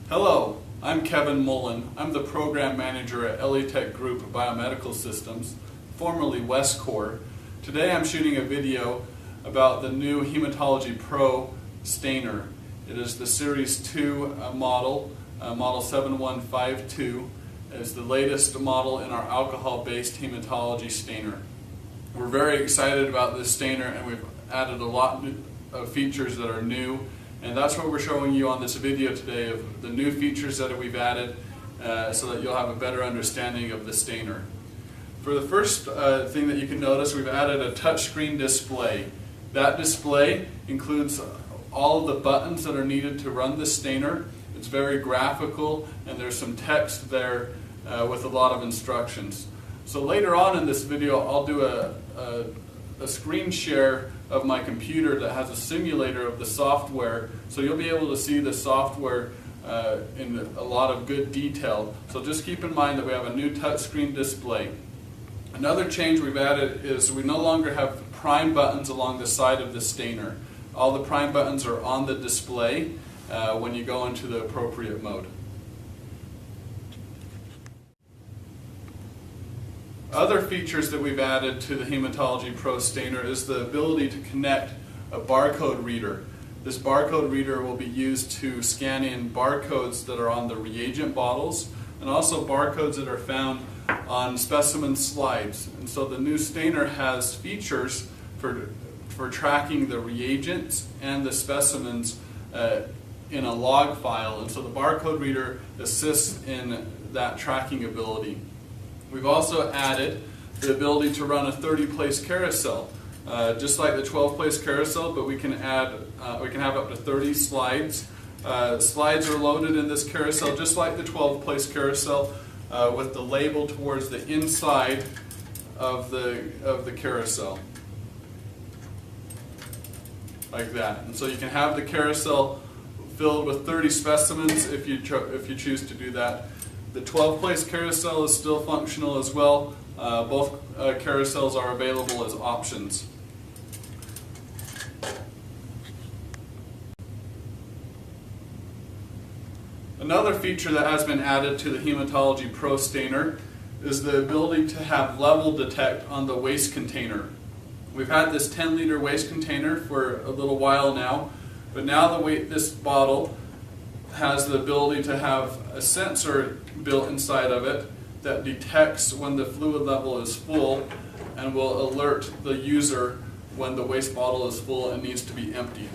Hello, I'm Kevin Mullen. I'm the Program Manager at Elitech Group Biomedical Systems, formerly Westcor. Today I'm shooting a video about the new Hematology Pro stainer. It is the Series 2 model, model 7152. It's the latest model in our alcohol-based hematology stainer. We're very excited about this stainer, and we've added a lot of features that are new. And that's what we're showing you on this video today, of the new features that we've added so that you'll have a better understanding of the stainer. For the first thing that you can notice, we've added a touchscreen display. That display includes all of the buttons that are needed to run the stainer. It's very graphical, and there's some text there with a lot of instructions. So later on in this video, I'll do a screen share of my computer that has a simulator of the software, so you'll be able to see the software in a lot of good detail. So just keep in mind that we have a new touchscreen display. Another change we've added is we no longer have prime buttons along the side of the stainer. All the prime buttons are on the display when you go into the appropriate mode. Other features that we've added to the Hematology Pro stainer is the ability to connect a barcode reader. This barcode reader will be used to scan in barcodes that are on the reagent bottles, and also barcodes that are found on specimen slides. And so the new stainer has features for tracking the reagents and the specimens in a log file, and so the barcode reader assists in that tracking ability. We've also added the ability to run a 30-place carousel, just like the 12-place carousel, but we can have up to 30 slides. Slides are loaded in this carousel just like the 12-place carousel, with the label towards the inside of the carousel, like that. And so you can have the carousel filled with 30 specimens if you choose to do that. The 12-place carousel is still functional as well. Both carousels are available as options. Another feature that has been added to the Hematology Pro stainer is the ability to have level detect on the waste container. We've had this 10-liter waste container for a little while now, but now this bottle has the ability to have a sensor built inside of it that detects when the fluid level is full and will alert the user when the waste bottle is full and needs to be emptied.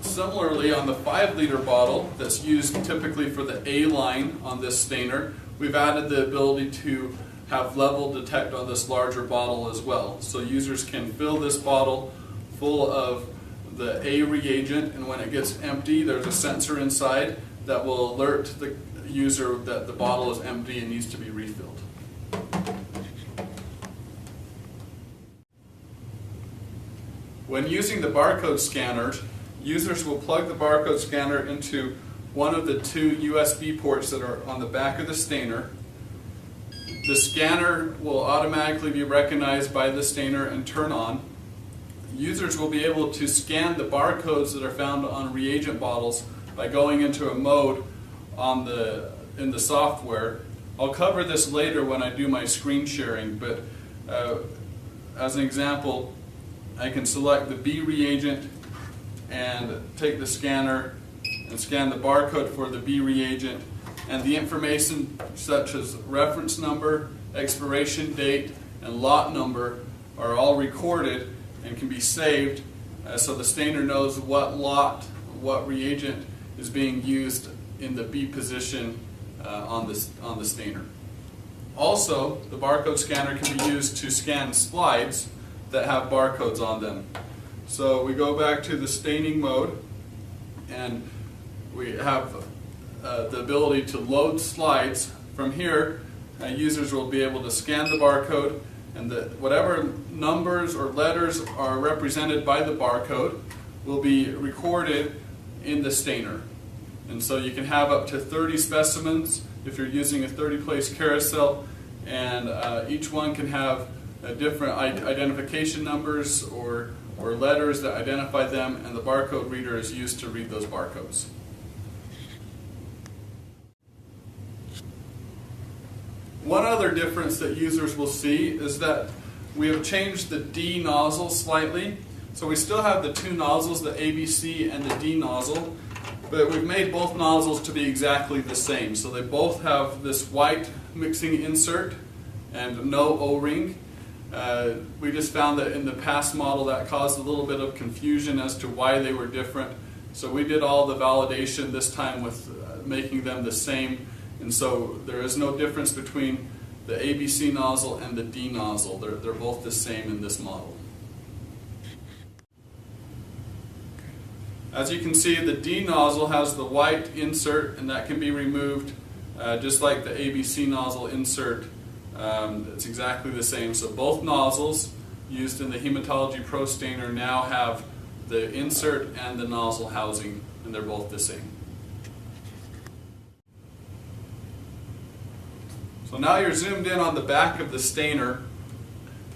Similarly, on the 5-liter bottle that's used typically for the A line on this stainer, we've added the ability to have level detect on this larger bottle as well. So users can fill this bottle full of the A reagent, and when it gets empty, there's a sensor inside that will alert the user that the bottle is empty and needs to be refilled. When using the barcode scanners, users will plug the barcode scanner into one of the two USB ports that are on the back of the stainer. The scanner will automatically be recognized by the stainer and turn on. Users will be able to scan the barcodes that are found on reagent bottles by going into a mode in the software. I'll cover this later when I do my screen sharing, but as an example, I can select the B reagent and take the scanner and scan the barcode for the B reagent, and the information such as reference number, expiration date, and lot number are all recorded and can be saved, so the stainer knows what lot, what reagent is being used in the B position on the stainer. Also, the barcode scanner can be used to scan slides that have barcodes on them. So we go back to the staining mode, and we have the ability to load slides. From here, users will be able to scan the barcode, and whatever numbers or letters are represented by the barcode will be recorded in the stainer. And so you can have up to 30 specimens if you're using a 30-place carousel, and each one can have different identification numbers or letters that identify them, and the barcode reader is used to read those barcodes. One other difference that users will see is that we have changed the D nozzle slightly. So we still have the two nozzles, the ABC and the D nozzle, but we've made both nozzles to be exactly the same. So they both have this white mixing insert and no O-ring. We just found that in the past model that caused a little bit of confusion as to why they were different. So we did all the validation this time with making them the same. And so there is no difference between the ABC nozzle and the D nozzle. They're both the same in this model. As you can see, the D nozzle has the white insert, and that can be removed just like the ABC nozzle insert. It's exactly the same. So both nozzles used in the Hematology Pro stainer now have the insert and the nozzle housing, and they're both the same. So now you're zoomed in on the back of the stainer.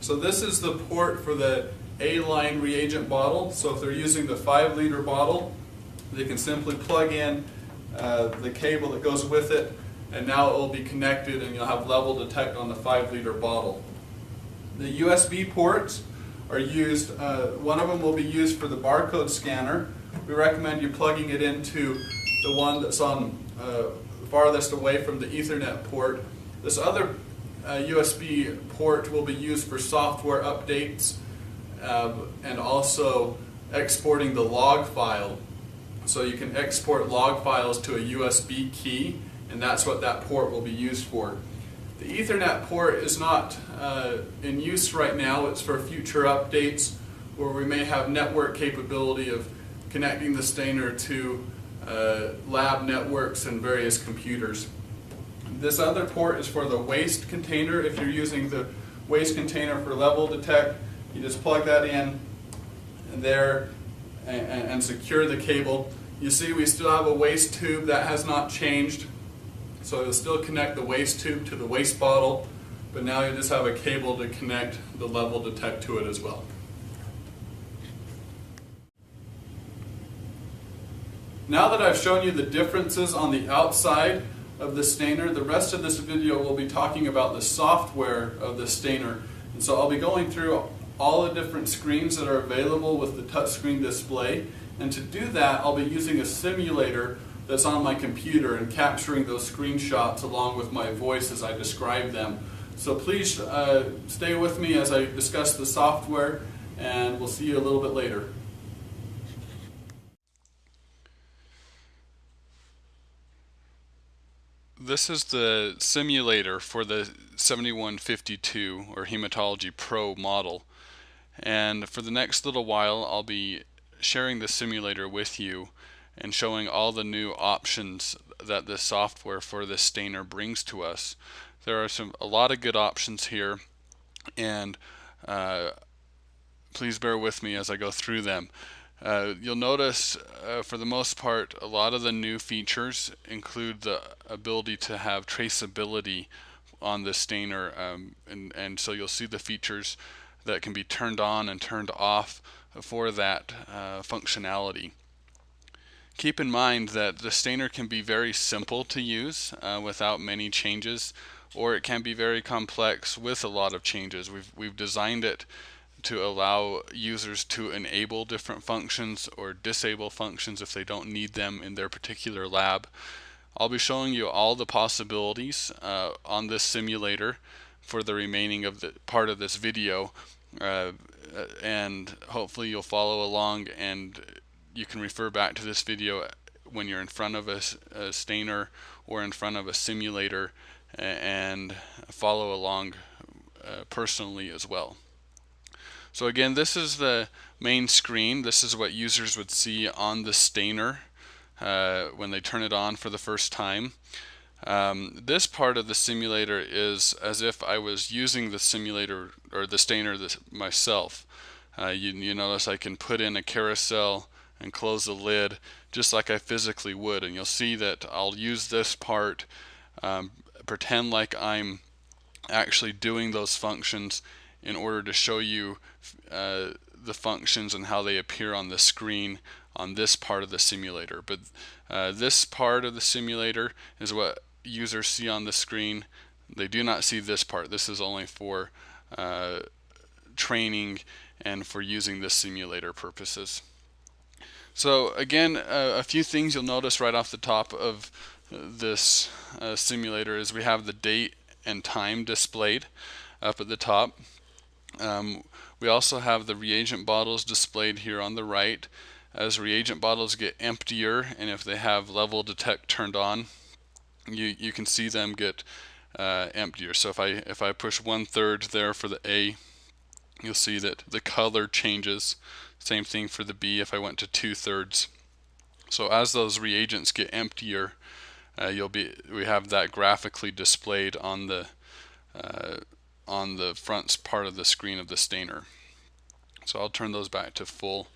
So this is the port for the A-line reagent bottle. So if they're using the 5-liter bottle, they can simply plug in the cable that goes with it, and now it will be connected and you'll have level detect on the 5-liter bottle. The USB ports are used, one of them will be used for the barcode scanner. We recommend you plugging it into the one that's on farthest away from the Ethernet port. This other USB port will be used for software updates and also exporting the log file. So you can export log files to a USB key, and that's what that port will be used for. The Ethernet port is not in use right now. It's for future updates where we may have network capability of connecting the stainer to lab networks and various computers. This other port is for the waste container. If you're using the waste container for level detect, you just plug that in there and secure the cable. You see we still have a waste tube that has not changed. So you'll still connect the waste tube to the waste bottle, but now you just have a cable to connect the level detect to it as well. Now that I've shown you the differences on the outside of the stainer, the rest of this video will be talking about the software of the stainer. And so I'll be going through all the different screens that are available with the touchscreen display. And to do that, I'll be using a simulator that's on my computer and capturing those screenshots along with my voice as I describe them. So please stay with me as I discuss the software, and we'll see you a little bit later. This is the simulator for the 7152 or Hematology Pro model, and for the next little while I'll be sharing the simulator with you and showing all the new options that this software for this stainer brings to us. There are a lot of good options here, and please bear with me as I go through them. You'll notice for the most part a lot of the new features include the ability to have traceability on the stainer, and so you'll see the features that can be turned on and turned off for that functionality. Keep in mind that the stainer can be very simple to use without many changes, or it can be very complex with a lot of changes. We've designed it to allow users to enable different functions or disable functions if they don't need them in their particular lab. I'll be showing you all the possibilities on this simulator for the remaining of the part of this video, and hopefully you'll follow along and you can refer back to this video when you're in front of a stainer or in front of a simulator and follow along personally as well. So again, this is the main screen. This is what users would see on the stainer when they turn it on for the first time. This part of the simulator is as if I was using the simulator or the stainer myself. You notice I can put in a carousel and close the lid just like I physically would, and you'll see that I'll use this part, pretend like I'm actually doing those functions in order to show you the functions and how they appear on the screen on this part of the simulator. But this part of the simulator is what users see on the screen They do not see this part. This is only for training and for using this simulator purposes. So again, a few things you'll notice right off the top of this simulator is we have the date and time displayed up at the top. We also have the reagent bottles displayed here on the right. As reagent bottles get emptier, and if they have level detect turned on, you can see them get emptier. So if I push 1/3 there for the A, you'll see that the color changes. Same thing for the B if I went to 2/3. So as those reagents get emptier, we have that graphically displayed on the front part of the screen of the stainer. So I'll turn those back to full.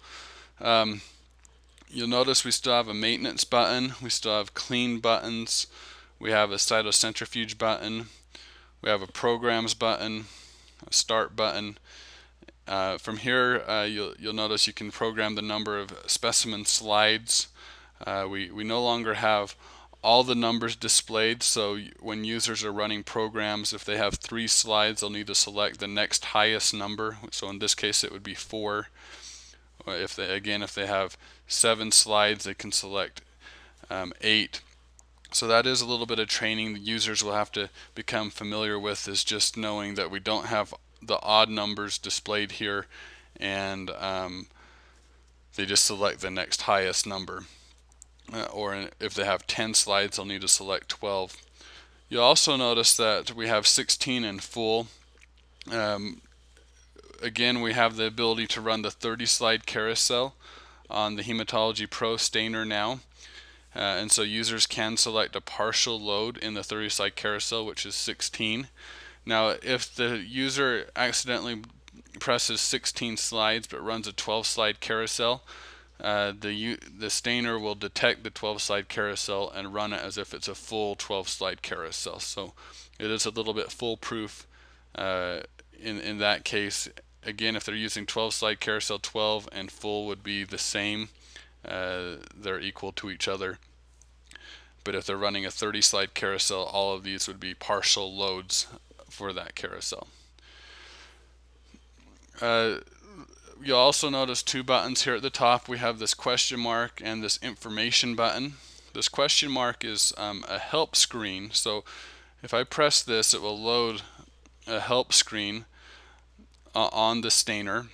You'll notice we still have a maintenance button, we still have clean buttons, we have a cytocentrifuge button, we have a programs button, a start button. From here, you'll notice you can program the number of specimen slides. We no longer have all the numbers displayed, so when users are running programs, if they have 3 slides, they'll need to select the next highest number. So in this case, it would be 4. If they have 7 slides, they can select 8. So that is a little bit of training the users will have to become familiar with, is just knowing that we don't have the odd numbers displayed here, and they just select the next highest number. Or if they have 10 slides, they'll need to select 12. You'll also notice that we have 16 in full. Again, we have the ability to run the 30 slide carousel on the Hematology Pro stainer now. And so users can select a partial load in the 30 slide carousel, which is 16. Now if the user accidentally presses 16 slides but runs a 12 slide carousel, the stainer will detect the 12 slide carousel and run it as if it's a full 12 slide carousel. So it is a little bit foolproof in that case. Again, if they're using 12 slide carousel, 12 and full would be the same. They're equal to each other. But if they're running a 30 slide carousel, all of these would be partial loads for that carousel. You'll also notice 2 buttons here at the top. We have this question mark and this information button. This question mark is a help screen. So if I press this, it will load a help screen on the stainer.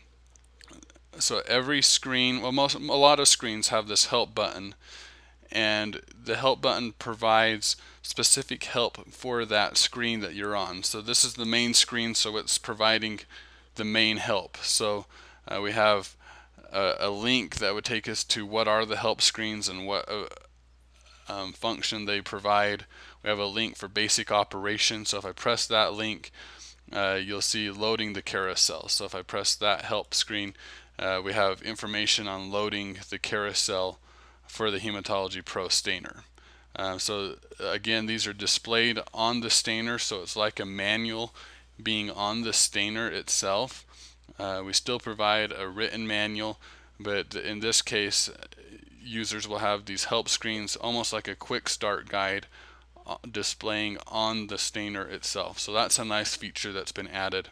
So every screen, well, a lot of screens have this help button, and the help button provides specific help for that screen that you're on. So this is the main screen, so it's providing the main help. So we have a link that would take us to what are the help screens and what function they provide. We have a link for basic operations. So if I press that link, you'll see loading the carousel. So if I press that help screen, we have information on loading the carousel for the Hematology Pro stainer. So again, these are displayed on the stainer, so it's like a manual being on the stainer itself. We still provide a written manual, but in this case, users will have these help screens almost like a quick start guide displaying on the stainer itself. So that's a nice feature that's been added.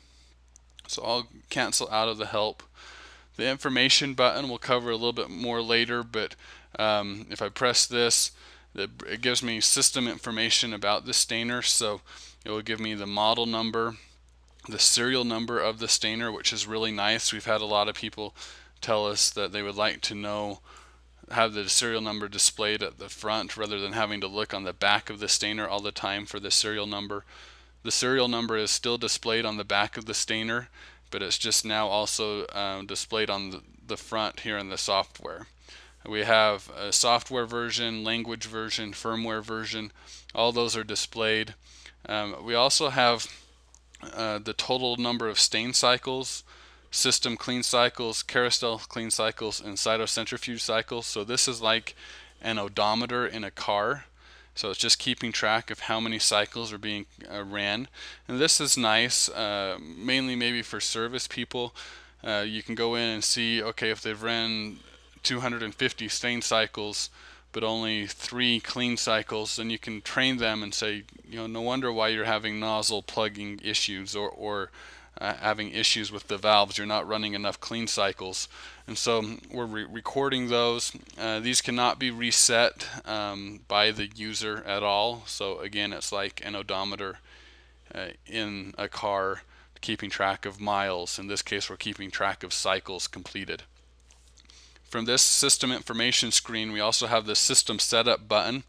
So I'll cancel out of the help. The information button we'll cover a little bit more later, but if I press this, it gives me system information about the stainer. So it will give me the model number, the serial number of the stainer, which is really nice. We've had a lot of people tell us that they would like to have the serial number displayed at the front rather than having to look on the back of the stainer all the time for the serial number. The serial number is still displayed on the back of the stainer, but it's just now also displayed on the front here in the software. We have a software version, language version, firmware version. All those are displayed. We also have the total number of stain cycles, system clean cycles, carousel clean cycles, and cytocentrifuge cycles. So this is like an odometer in a car. So it's just keeping track of how many cycles are being ran. And this is nice, mainly maybe for service people. You can go in and see, okay, if they've ran 250 stain cycles, but only 3 clean cycles, then you can train them and say, no wonder why you're having nozzle plugging issues, or having issues with the valves. You're not running enough clean cycles. And so we're recording those. These cannot be reset by the user at all. So again, it's like an odometer in a car keeping track of miles. In this case, we're keeping track of cycles completed. From this system information screen, we also have the system setup button.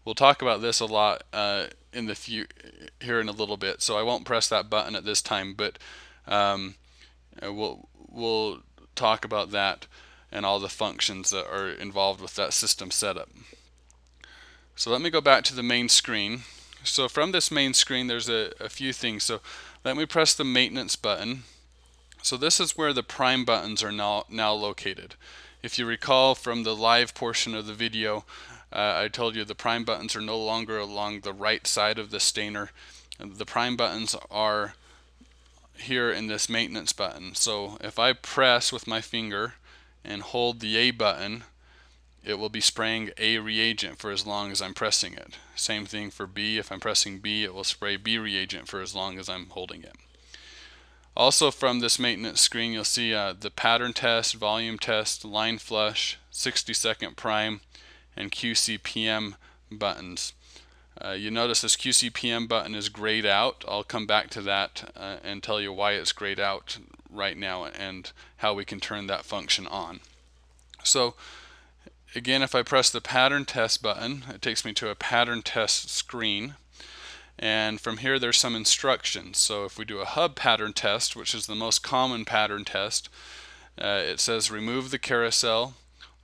We'll talk about this a lot here in a little bit, so I won't press that button at this time, but we'll talk about that and all the functions that are involved with that system setup. So let me go back to the main screen. So from this main screen, there's a few things. So let me press the maintenance button. So this is where the prime buttons are now located. If you recall from the live portion of the video, I told you the prime buttons are no longer along the right side of the stainer. The prime buttons are here in this maintenance button. So if I press with my finger and hold the A button, it will be spraying A reagent for as long as I'm pressing it. Same thing for B. If I'm pressing B, it will spray B reagent for as long as I'm holding it. Also from this maintenance screen, you'll see the pattern test, volume test, line flush, 60-second prime, and QCPM buttons. You notice this QCPM button is grayed out. I'll come back to that and tell you why it's grayed out right now and how we can turn that function on. So again, if I press the pattern test button, it takes me to a pattern test screen. And from here there's some instructions. So if we do a hub pattern test, which is the most common pattern test, it says remove the carousel,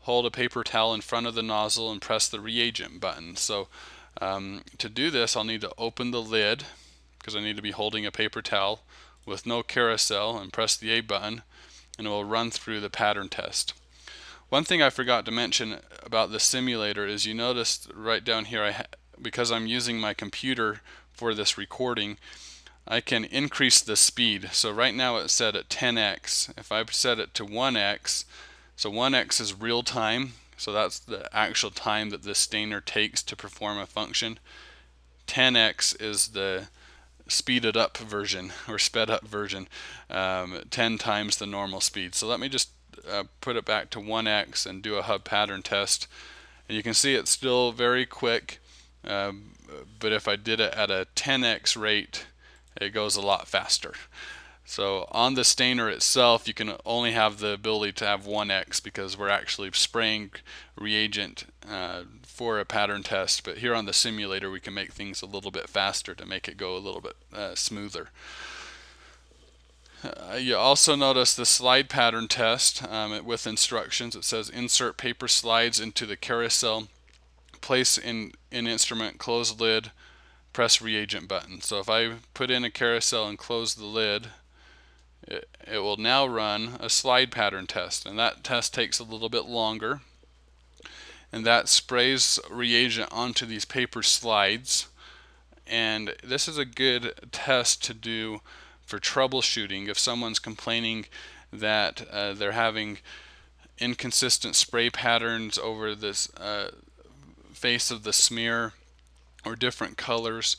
hold a paper towel in front of the nozzle, and press the reagent button. So to do this, I'll need to open the lid, because I need to be holding a paper towel with no carousel, and press the A button, and it will run through the pattern test. One thing I forgot to mention about the simulator is you noticed right down here, because I'm using my computer for this recording, I can increase the speed. So right now it's set at 10x. If I set it to 1x, so 1x is real time, so that's the actual time that the stainer takes to perform a function. 10x is the speeded up version, or sped up version, 10 times the normal speed. So let me just put it back to 1x and do a hub pattern test. And you can see it's still very quick. But if I did it at a 10x rate, it goes a lot faster. So on the stainer itself, you can only have the ability to have 1x because we're actually spraying reagent for a pattern test. But here on the simulator, we can make things a little bit faster to make it go a little bit smoother. You also notice the slide pattern test with instructions. It says insert paper slides into the carousel, place in instrument, close lid, press reagent button. So if I put in a carousel and close the lid, it will now run a slide pattern test, and that test takes a little bit longer, and that sprays reagent onto these paper slides. And this is a good test to do for troubleshooting if someone's complaining that they're having inconsistent spray patterns over this face of the smear, or different colors,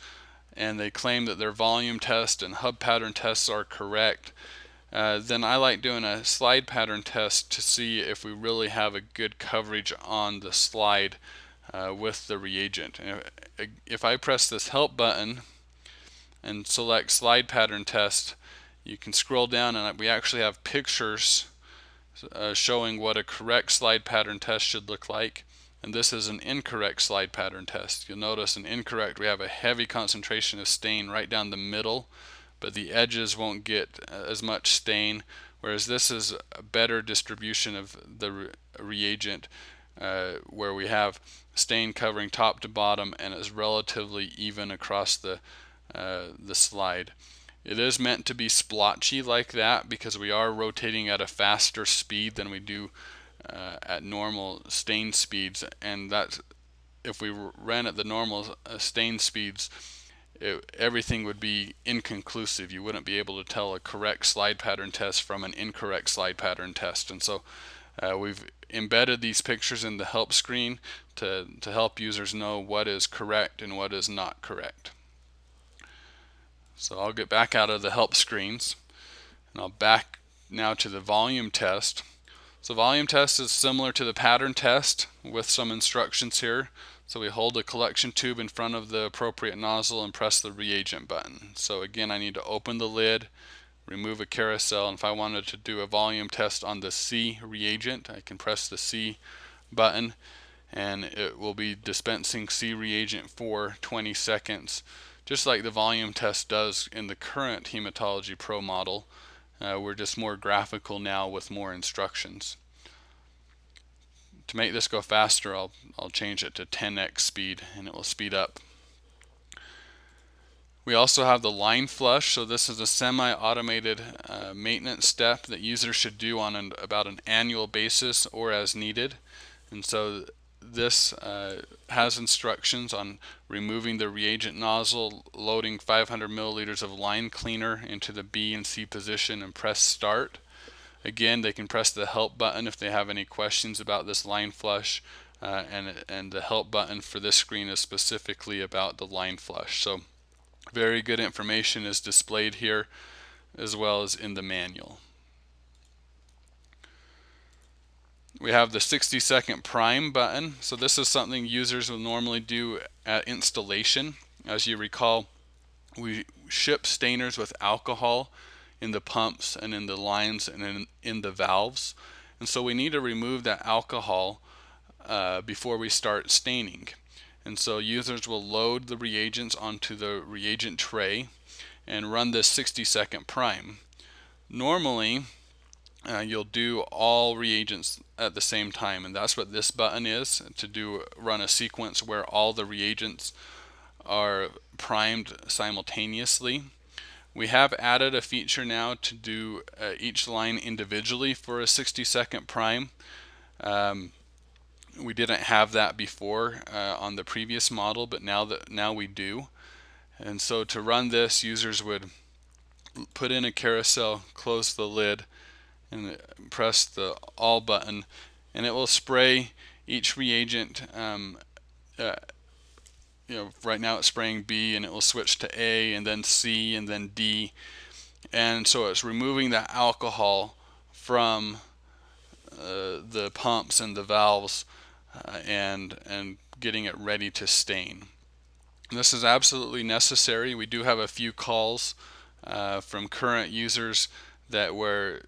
and they claim that their volume test and hub pattern tests are correct. Then I like doing a slide pattern test to see if we really have a good coverage on the slide with the reagent. If I press this help button and select slide pattern test, you can scroll down and we actually have pictures showing what a correct slide pattern test should look like. And this is an incorrect slide pattern test. You'll notice an incorrect, we have a heavy concentration of stain right down the middle, but the edges won't get as much stain, whereas this is a better distribution of the reagent, where we have stain covering top to bottom and is relatively even across the slide. It is meant to be splotchy like that because we are rotating at a faster speed than we do at normal stain speeds, and that's if we ran at the normal stain speeds, everything would be inconclusive. You wouldn't be able to tell a correct slide pattern test from an incorrect slide pattern test. And so We've embedded these pictures in the help screen to help users know what is correct and what is not correct. So I'll get back out of the help screens and I'll back now to the volume test. So volume test is similar to the pattern test with some instructions here. So we hold the collection tube in front of the appropriate nozzle and press the reagent button. So again, I need to open the lid, remove a carousel, and if I wanted to do a volume test on the C reagent, I can press the C button and it will be dispensing C reagent for 20 seconds, just like the volume test does in the current Hematology Pro model. We're just more graphical now with more instructions. To make this go faster, I'll change it to 10x speed and it will speed up. We also have the line flush, so this is a semi-automated maintenance step that users should do on about an annual basis or as needed. And so this has instructions on removing the reagent nozzle, loading 500 milliliters of line cleaner into the B and C position and press start. Again, they can press the help button if they have any questions about this line flush, and the help button for this screen is specifically about the line flush. So very good information is displayed here as well as in the manual. We have the 60-second prime button. So this is something users will normally do at installation. As you recall, we ship stainers with alcohol in the pumps and in the lines and in the valves. And so we need to remove that alcohol before we start staining. And so users will load the reagents onto the reagent tray and run this 60-second prime. Normally, you'll do all reagents at the same time, and that's what this button is, to run a sequence where all the reagents are primed simultaneously. We have added a feature now to do each line individually for a 60-second prime. We didn't have that before on the previous model, but now we do. And so to run this, users would put in a carousel, close the lid, and press the all button, and it will spray each reagent. Right now it's spraying B, and it will switch to A, and then C, and then D, and so it's removing that alcohol from the pumps and the valves and getting it ready to stain. This is absolutely necessary. We do have a few calls from current users that where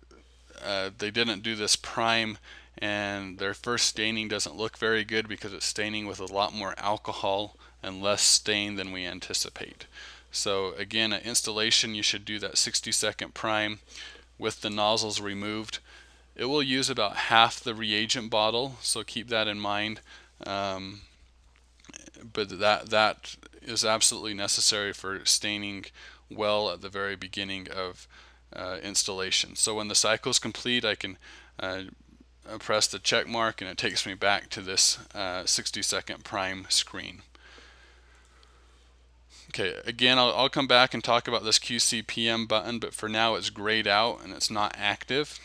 they didn't do this prime and their first staining doesn't look very good because it's staining with a lot more alcohol and less stain than we anticipate. So again, at installation you should do that 60-second prime with the nozzles removed. It will use about half the reagent bottle, so keep that in mind. But that is absolutely necessary for staining well at the very beginning of installation. So when the cycle is complete, I can press the check mark and it takes me back to this 60-second prime screen. Okay, again, I'll come back and talk about this QCPM button, but for now it's grayed out and it's not active.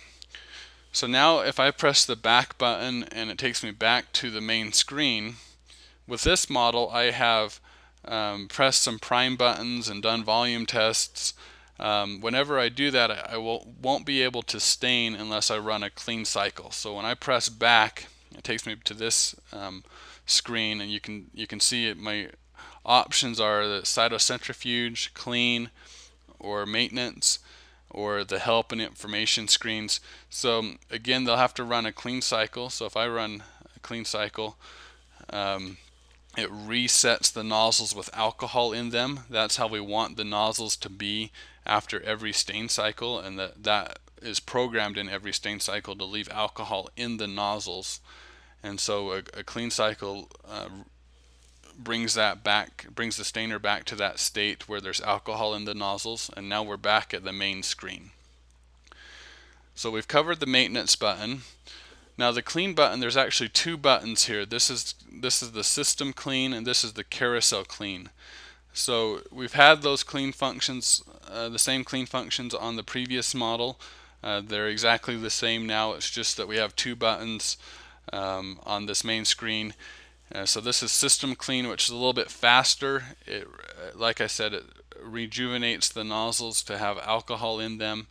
So now if I press the back button and it takes me back to the main screen, with this model I have pressed some prime buttons and done volume tests. Whenever I do that, I won't be able to stain unless I run a clean cycle. So when I press back, it takes me to this screen, and you can see it. My options are the cytocentrifuge, clean, or maintenance, or the help and information screens. So again, they'll have to run a clean cycle. So if I run a clean cycle, it resets the nozzles with alcohol in them. That's how we want the nozzles to be after every stain cycle, and that is programmed in every stain cycle to leave alcohol in the nozzles. And so a clean cycle brings the stainer back to that state where there's alcohol in the nozzles, and now we're back at the main screen. So we've covered the maintenance button. Now the clean button, there's actually two buttons here. This is the system clean, and this is the carousel clean. So we've had those clean functions, the same clean functions on the previous model. They're exactly the same now. It's just that we have two buttons on this main screen. So this is System Clean, which is a little bit faster. It, like I said, it rejuvenates the nozzles to have alcohol in them.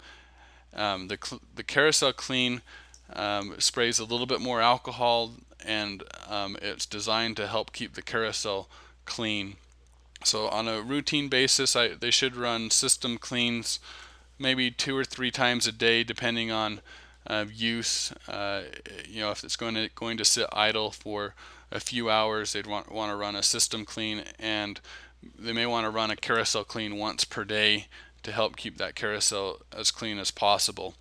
The Carousel Clean sprays a little bit more alcohol, and it's designed to help keep the carousel clean. So on a routine basis, they should run system cleans maybe 2 or 3 times a day, depending on use. If it's going to sit idle for a few hours, they'd want to run a system clean, and they may want to run a carousel clean once per day to help keep that carousel as clean as possible.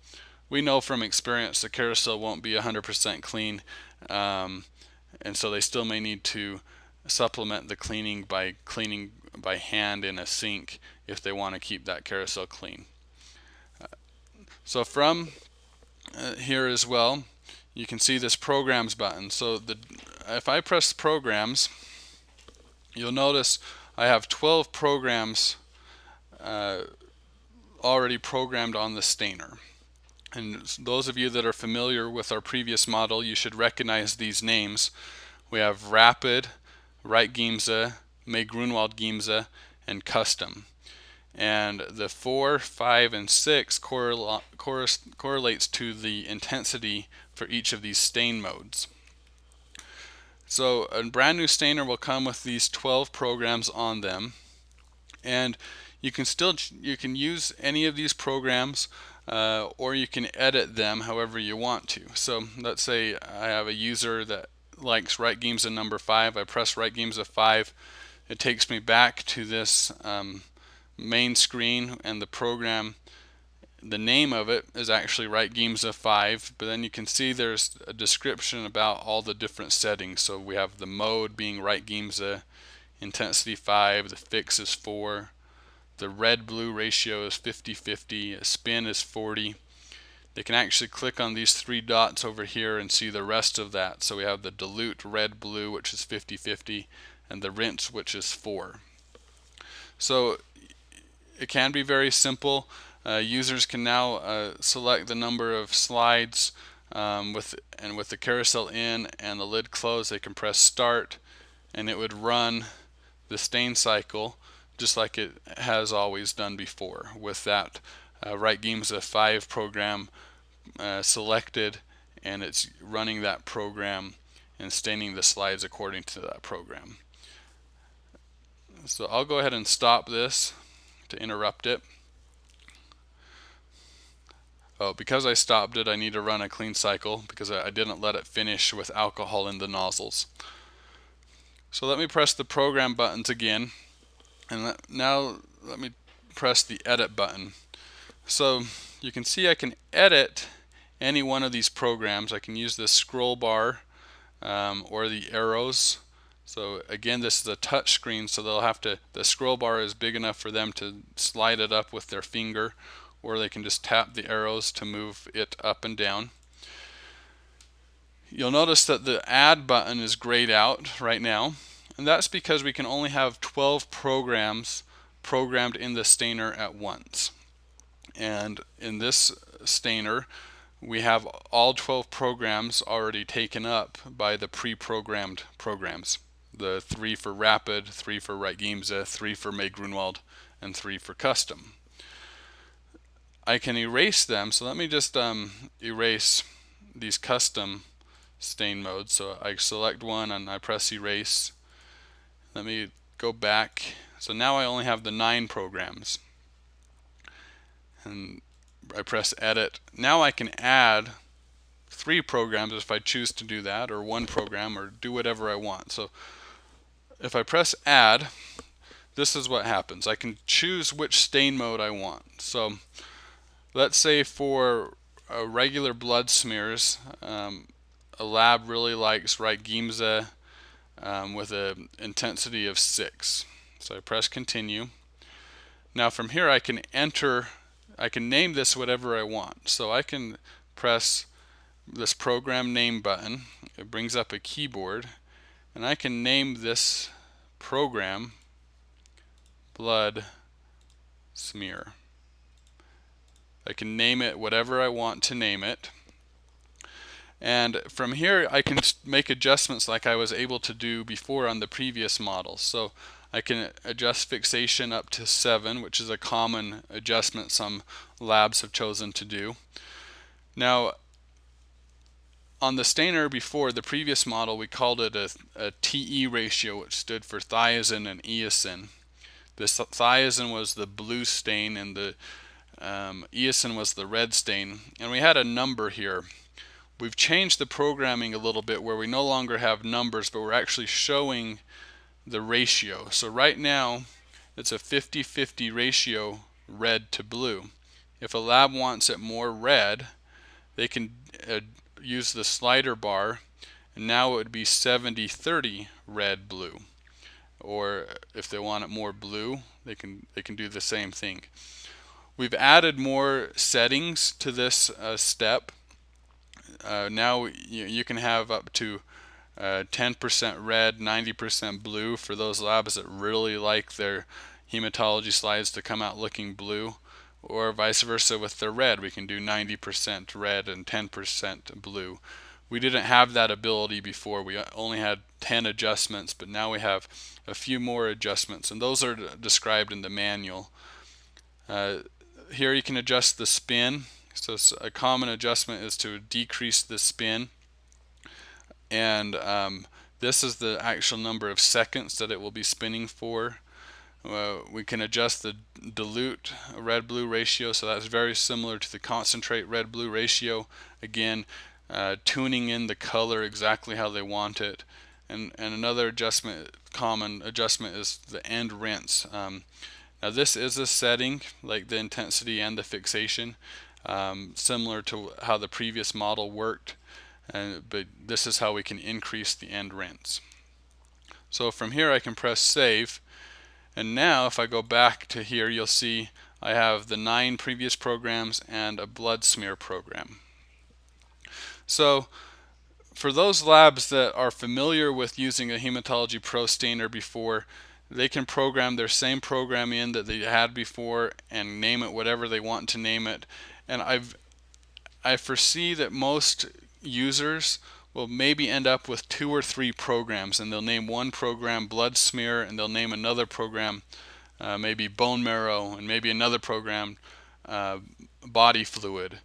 We know from experience the carousel won't be 100% clean, and so they still may need to supplement the cleaning by hand in a sink if they want to keep that carousel clean. So from here as well, you can see this Programs button. So if I press Programs, you'll notice I have 12 programs already programmed on the stainer. And those of you that are familiar with our previous model, you should recognize these names. We have Rapid, Wright Giemsa, May Grunwald Giemsa, and Custom. And the 4, 5, and 6 correlates to the intensity for each of these stain modes. So a brand new stainer will come with these 12 programs on them, and you can use any of these programs, or you can edit them however you want to. So let's say I have a user that likes Wright Giemsa number 5. I press Wright Giemsa 5. It takes me back to this main screen, and the program, the name of it is actually Wright Giemsa 5, but then you can see there's a description about all the different settings. So we have the mode being Wright Giemsa, intensity 5, the fix is 4, the red-blue ratio is 50-50, a spin is 40. They can actually click on these 3 dots over here and see the rest of that. So we have the dilute red-blue, which is 50-50, and the rinse, which is 4. So it can be very simple. Users can now select the number of slides with the carousel in and the lid closed. They can press start, and it would run the stain cycle just like it has always done before, with that Wright Giemsa 5 program selected, and it's running that program and staining the slides according to that program. So I'll go ahead and stop this to interrupt it. Oh, because I stopped it, I need to run a clean cycle because I didn't let it finish with alcohol in the nozzles. So let me press the program buttons again, and now let me press the edit button. So you can see I can edit any one of these programs. I can use the scroll bar or the arrows. So again, this is a touch screen, so the scroll bar is big enough for them to slide it up with their finger, or they can just tap the arrows to move it up and down. You'll notice that the add button is grayed out right now, and that's because we can only have 12 programs programmed in the stainer at once. And in this stainer, we have all 12 programs already taken up by the pre-programmed programs. The 3 for Rapid, 3 for Wright Giemsa, 3 for May Grunwald, and 3 for Custom. I can erase them, so let me just erase these custom stain modes. So I select one and I press erase. Let me go back. So now I only have the 9 programs. And I press edit. Now I can add 3 programs if I choose to do that, or 1 program, or do whatever I want. So if I press add, this is what happens. I can choose which stain mode I want. So let's say for regular blood smears, a lab really likes Wright Giemsa with an intensity of 6. So I press continue. Now from here I can name this whatever I want. So I can press this program name button. It brings up a keyboard, and I can name this program blood smear. I can name it whatever I want to name it. And from here I can make adjustments like I was able to do before on the previous model. So I can adjust fixation up to 7, which is a common adjustment some labs have chosen to do. Now on the stainer before, the previous model, we called it a TE ratio, which stood for thiazine and eosin. This thiazine was the blue stain and the eosin was the red stain, and we had a number here. We've changed the programming a little bit where we no longer have numbers, but we're actually showing the ratio. So right now it's a 50-50 ratio red to blue. If a lab wants it more red, they can use the slider bar, and now it would be 70-30 red blue. Or if they want it more blue, they can do the same thing. We've added more settings to this step. Now you can have up to 10% red, 90% blue for those labs that really like their hematology slides to come out looking blue, or vice versa with the red. We can do 90% red and 10% blue. We didn't have that ability before. We only had 10 adjustments, but now we have a few more adjustments, and those are described in the manual. Here you can adjust the spin. So a common adjustment is to decrease the spin, and this is the actual number of seconds that it will be spinning for. We can adjust the dilute red-blue ratio, so that's very similar to the concentrate red-blue ratio. Again, tuning in the color exactly how they want it. And another adjustment, common adjustment, is the end rinse. Now this is a setting like the intensity and the fixation, similar to how the previous model worked, but this is how we can increase the end rinse. So from here I can press save, and now if I go back to here, you'll see I have the 9 previous programs and a blood smear program. So for those labs that are familiar with using a Hematology Pro stainer before, they can program their same program in that they had before and name it whatever they want to name it. And I foresee that most users will maybe end up with 2 or 3 programs, and they'll name one program blood smear, and they'll name another program maybe bone marrow, and maybe another program body fluid.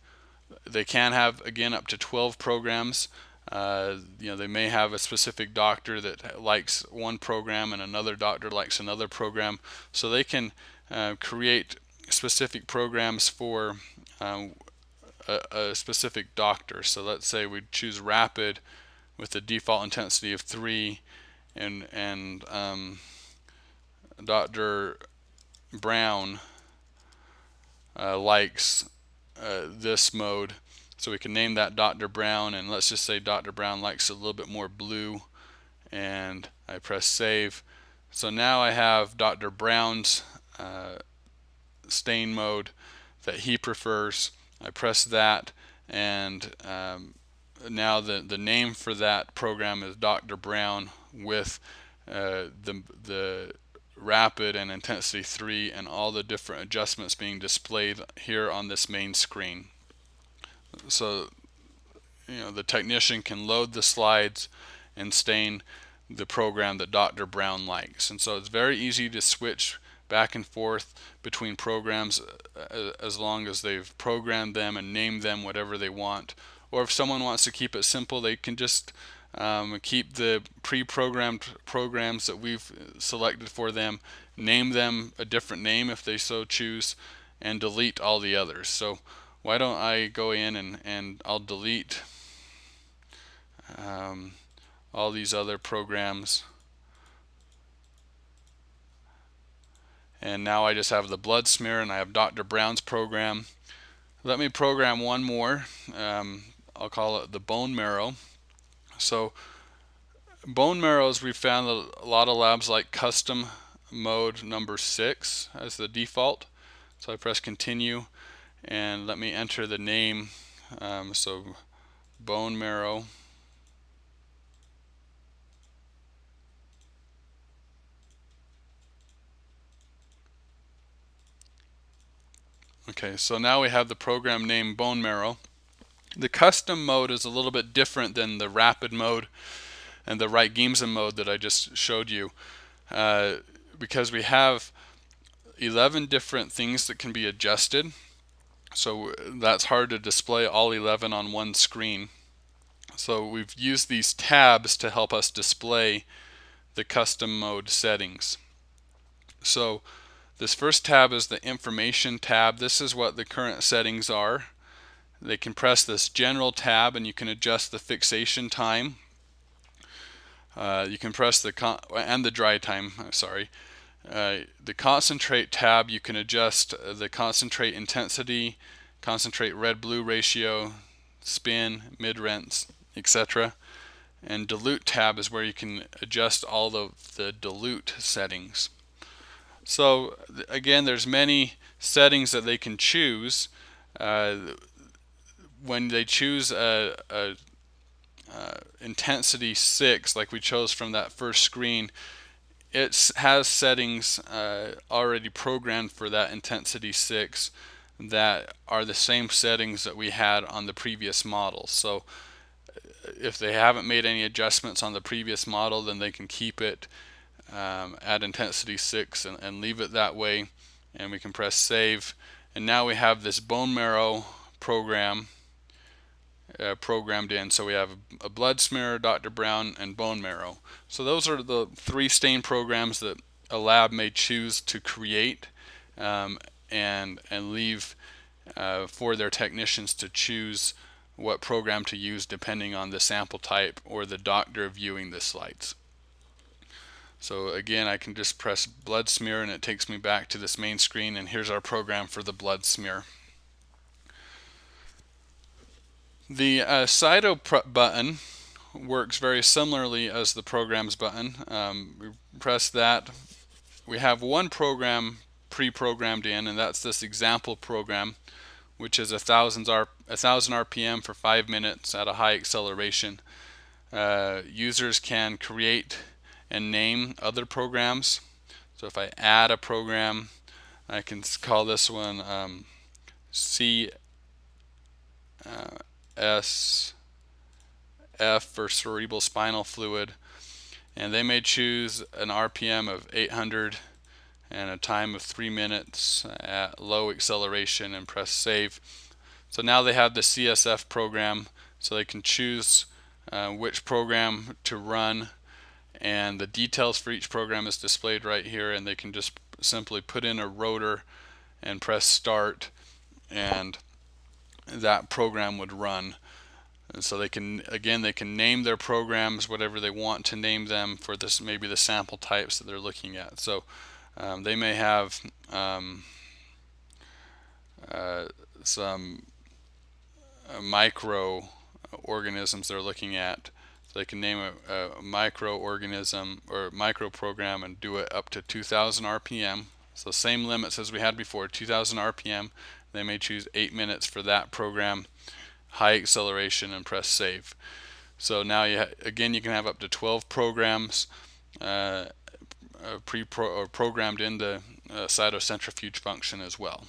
They can have, again, up to 12 programs. They may have a specific doctor that likes one program and another doctor likes another program, so they can create specific programs for a specific doctor. So let's say we choose rapid with the default intensity of 3, and Dr. Brown likes this mode, so we can name that Dr. Brown, and let's just say Dr. Brown likes a little bit more blue, and I press save. So now I have Dr. Brown's stain mode that he prefers. I press that, and now the name for that program is Dr. Brown with the rapid and intensity 3 and all the different adjustments being displayed here on this main screen. So the technician can load the slides and stain the program that Dr. Brown likes. And so it's very easy to switch back and forth between programs as long as they've programmed them and named them whatever they want. Or if someone wants to keep it simple, they can just keep the pre-programmed programs that we've selected for them, name them a different name if they so choose, and delete all the others. So why don't I go in and I'll delete all these other programs, and now I just have the blood smear and I have Dr. Brown's program. Let me program one more. I'll call it the bone marrow. So bone marrows, we found that a lot of labs like custom mode number 6 as the default. So I press continue, and let me enter the name. So bone marrow. Okay, so now we have the program name bone marrow. The custom mode is a little bit different than the rapid mode and the Wright-Giemsen mode that I just showed you, because we have 11 different things that can be adjusted. So that's hard to display all 11 on one screen. So we've used these tabs to help us display the custom mode settings. So this first tab is the information tab. This is what the current settings are. They can press this general tab and you can adjust the fixation time. You can press the dry time, sorry. The concentrate tab, you can adjust the concentrate intensity, concentrate red-blue ratio, spin, mid-rinse, etc. And dilute tab is where you can adjust all of the dilute settings. So again, there's many settings that they can choose. When they choose a intensity 6, like we chose from that first screen, it has settings already programmed for that intensity 6 that are the same settings that we had on the previous model. So if they haven't made any adjustments on the previous model, then they can keep it at intensity 6 and leave it that way, and we can press save. And now we have this bone marrow program programmed in. So we have a blood smear, Dr. Brown, and bone marrow. So those are the 3 stain programs that a lab may choose to create and leave for their technicians to choose what program to use depending on the sample type or the doctor viewing the slides. So again, I can just press blood smear and it takes me back to this main screen, and here's our program for the blood smear. The Cyto button works very similarly as the programs button. We press that. We have one program pre-programmed in, and that's this example program, which is 1,000 RPM for 5 minutes at a high acceleration. Users can create and name other programs. So if I add a program, I can call this one CSF for cerebral spinal fluid, and they may choose an RPM of 800 and a time of 3 minutes at low acceleration and press save. So now they have the CSF program, so they can choose which program to run, and the details for each program is displayed right here, and they can just simply put in a rotor and press start, and that program would run. And so they can, again, they can name their programs whatever they want to name them for this, maybe the sample types that they're looking at. So they may have some microorganisms they're looking at. So they can name a microorganism or microprogram and do it up to 2,000 RPM. So same limits as we had before, 2,000 RPM. They may choose 8 minutes for that program, high acceleration, and press save. So now again, you can have up to 12 programs programmed in the cytocentrifuge function as well.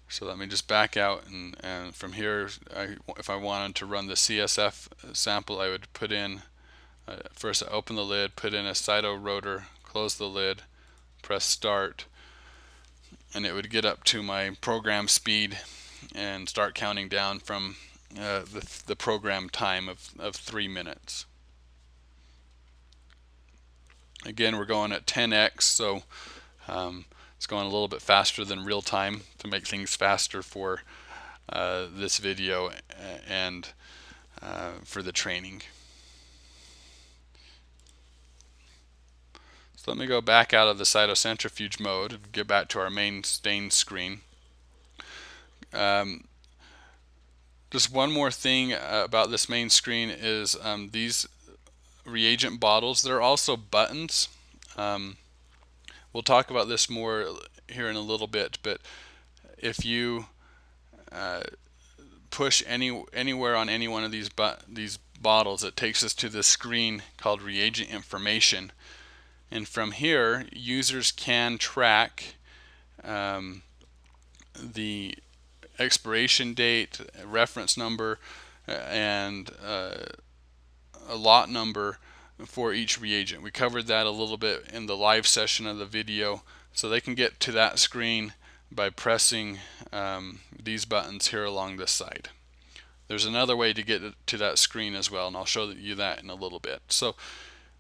So let me just back out, and from here, if I wanted to run the CSF sample, I would put in, first I open the lid, put in a cyto rotor, close the lid, press start, and it would get up to my program speed and start counting down from the program time of 3 minutes. Again, we're going at 10x, so it's going a little bit faster than real time to make things faster for this video and for the training. So let me go back out of the cytocentrifuge mode and get back to our main stain screen. Just one more thing about this main screen is these reagent bottles, they're also buttons. We'll talk about this more here in a little bit, but if you push anywhere on any one of these bottles, it takes us to this screen called reagent information, and from here users can track the expiration date, reference number, and a lot number for each reagent. We covered that a little bit in the live session of the video, so they can get to that screen by pressing these buttons here along this side. There's another way to get to that screen as well, and I'll show you that in a little bit. So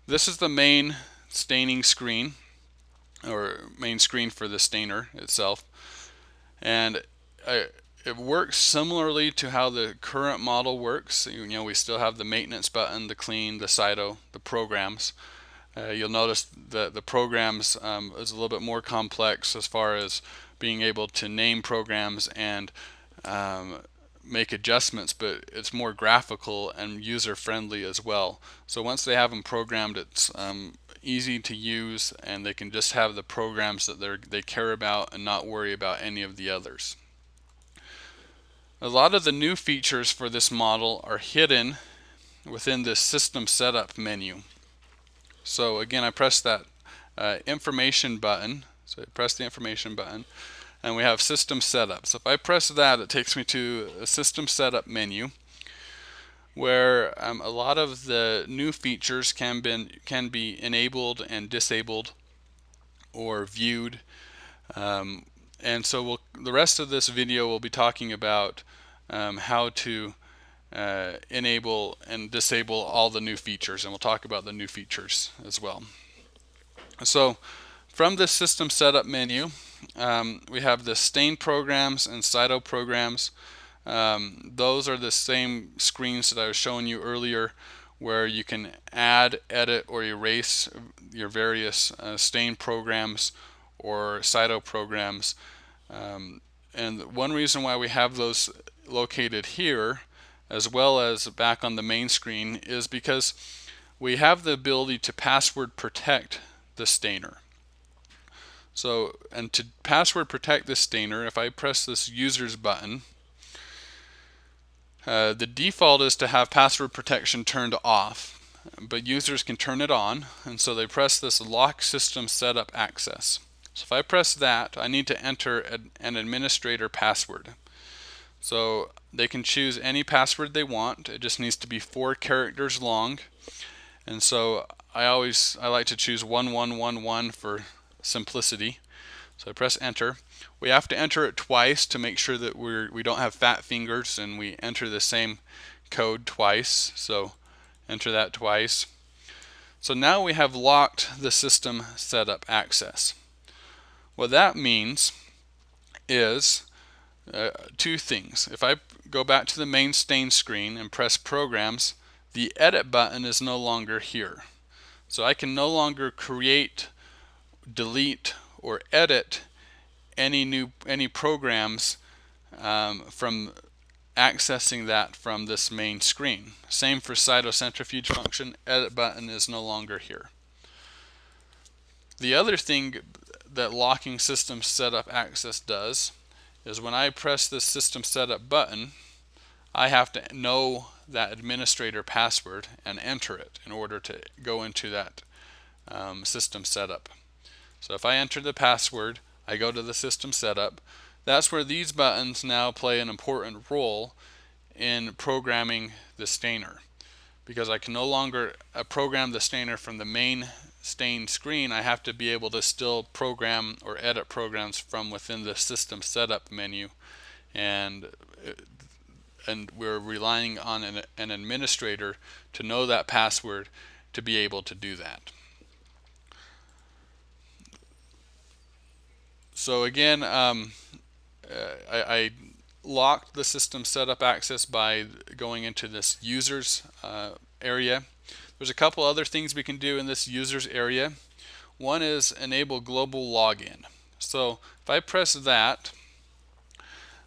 this is the main staining screen, or main screen for the stainer itself, and it works similarly to how the current model works. You know, we still have the maintenance button, the clean, the cyto, the programs. You'll notice that the programs is a little bit more complex as far as being able to name programs and make adjustments, but it's more graphical and user friendly as well. So once they have them programmed, it's easy to use, and they can just have the programs that they care about and not worry about any of the others. A lot of the new features for this model are hidden within this system setup menu. So again, I press that information button. So I press the information button, and we have system setup. So if I press that, it takes me to a system setup menu where a lot of the new features can be enabled and disabled or viewed. And so the rest of this video will be talking about how to enable and disable all the new features, and we'll talk about the new features as well. So from this system setup menu, we have the stain programs and cyto programs. Those are the same screens that I was showing you earlier, where you can add, edit, or erase your various stain programs or cyto programs. And one reason why we have those located here as well as back on the main screen is because we have the ability to password protect the stainer. So, and to password protect this stainer, if I press this users button, the default is to have password protection turned off, but users can turn it on, and so they press this lock system setup access. So if I press that, I need to enter an administrator password. So they can choose any password they want. It just needs to be 4 characters long, and so I like to choose 1111 for simplicity. So I press enter. We have to enter it twice to make sure that we don't have fat fingers and we enter the same code twice. So enter that twice. So now we have locked the system setup access. What that means is two things. If I go back to the main stain screen and press programs, the edit button is no longer here. So I can no longer create, delete, or edit any programs from accessing that from this main screen. Same for cytocentrifuge function. Edit button is no longer here. The other thing that locking system setup access does is when I press this system setup button, I have to know that administrator password and enter it in order to go into that system setup. So if I enter the password, I go to the system setup. That's where these buttons now play an important role in programming the stainer, because I can no longer program the stainer from the main stain screen. I have to be able to still program or edit programs from within the system setup menu, and we're relying on an administrator to know that password to be able to do that. So again, I locked the system setup access by going into this users area. There's a couple other things we can do in this users area. One is enable global login. So if I press that,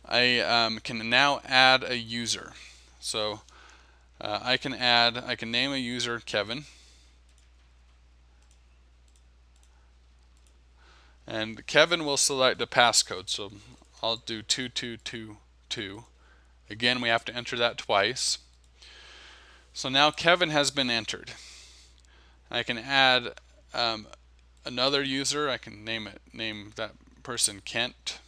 I can now add a user. So I can name a user Kevin, and Kevin will select the passcode. So I'll do 2222. Again, we have to enter that twice. So now Kevin has been entered. I can add another user. I can name that person Kent.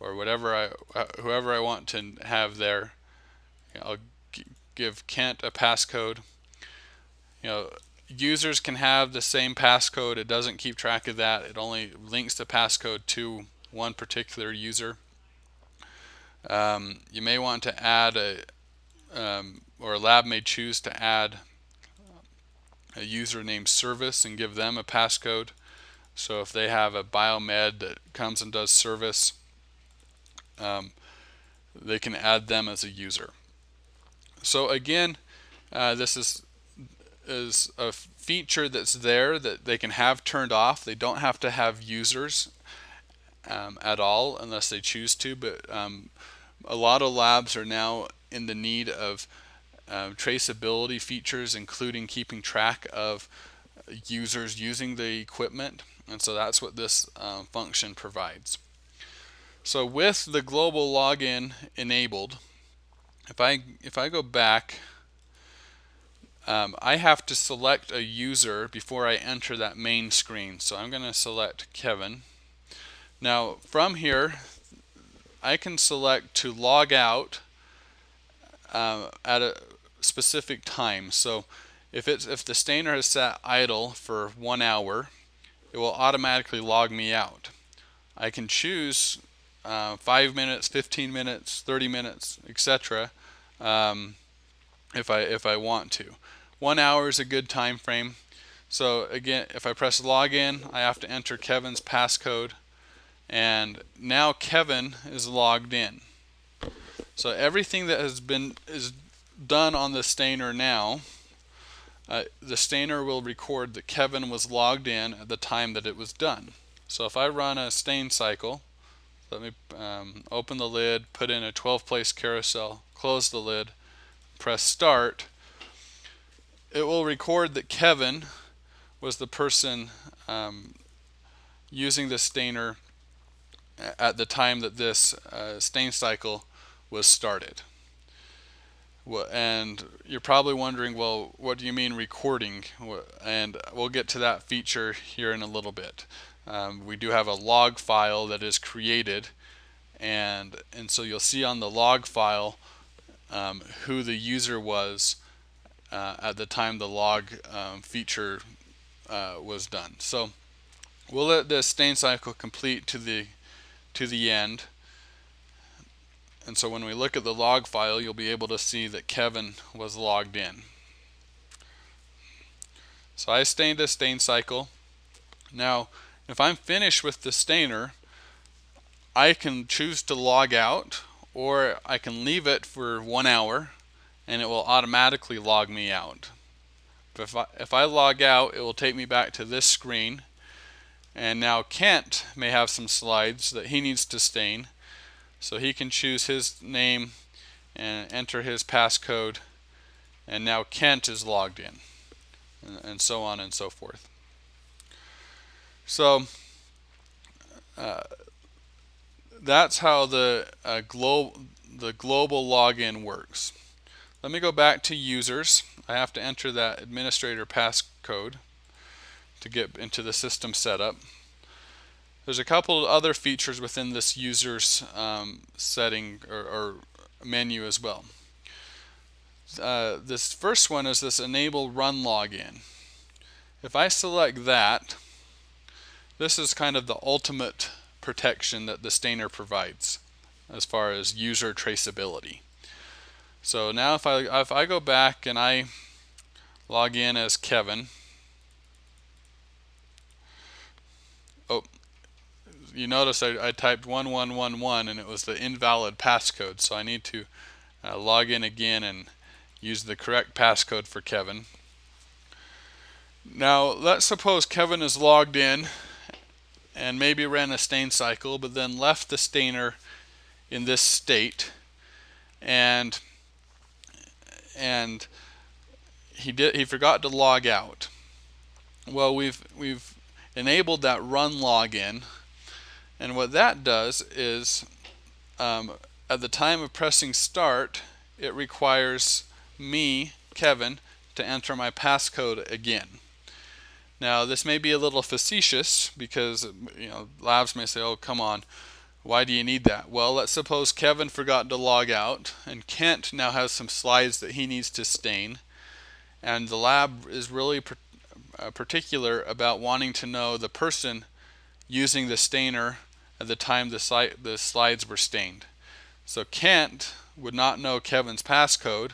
or whoever I want to have there. I'll give Kent a passcode. Users can have the same passcode. It doesn't keep track of that. It only links the passcode to one particular user. You may want to add or a lab may choose to add a user named service and give them a passcode. So if they have a biomed that comes and does service, they can add them as a user. So again, this is a feature that's there that they can have turned off. They don't have to have users at all unless they choose to, but a lot of labs are now in the need of traceability features, including keeping track of users using the equipment, and so that's what this function provides. So with the global login enabled, if I go back, I have to select a user before I enter that main screen. So I'm going to select Kevin. Now from here, I can select to log out at a specific time. So if the stainer has sat idle for 1 hour, it will automatically log me out. I can choose 5 minutes, 15 minutes, 30 minutes, etc. If I want to. 1 hour is a good time frame. So again, if I press login, I have to enter Kevin's passcode, and now Kevin is logged in. So everything that is done on the stainer now, the stainer will record that Kevin was logged in at the time that it was done. So if I run a stain cycle, let me open the lid, put in a 12-place carousel, close the lid, press start, it will record that Kevin was the person using the stainer at the time that this stain cycle was started. And you're probably wondering, well, what do you mean recording? And we'll get to that feature here in a little bit. We do have a log file that is created, and so you'll see on the log file who the user was at the time the log feature was done. So we'll let the stain cycle complete to the end. And so when we look at the log file, you'll be able to see that Kevin was logged in. So I stained a stain cycle. Now, if I'm finished with the stainer, I can choose to log out, or I can leave it for 1 hour and it will automatically log me out. But if I log out, it will take me back to this screen, and now Kent may have some slides that he needs to stain. So he can choose his name and enter his passcode, and now Kent is logged in, and so on and so forth. So that's how the global login works. Let me go back to users. I have to enter that administrator passcode to get into the system setup. There's a couple of other features within this users setting or menu as well. This first one is this enable run login. If I select that, this is kind of the ultimate protection that the stainer provides as far as user traceability. So now if I go back and I log in as Kevin, oh, you notice I typed 1111 and it was the invalid passcode, so I need to log in again and use the correct passcode for Kevin. Now let's suppose Kevin is logged in and maybe ran a stain cycle, but then left the stainer in this state, and he forgot to log out. Well, we've enabled that run login, and what that does is at the time of pressing start, it requires me, Kevin, to enter my passcode again. Now this may be a little facetious because labs may say, oh come on, Why do you need that? Well, let's suppose Kevin forgot to log out, and Kent now has some slides that he needs to stain, and the lab is really particular about wanting to know the person using the stainer at the time the slides were stained. So Kent would not know Kevin's passcode,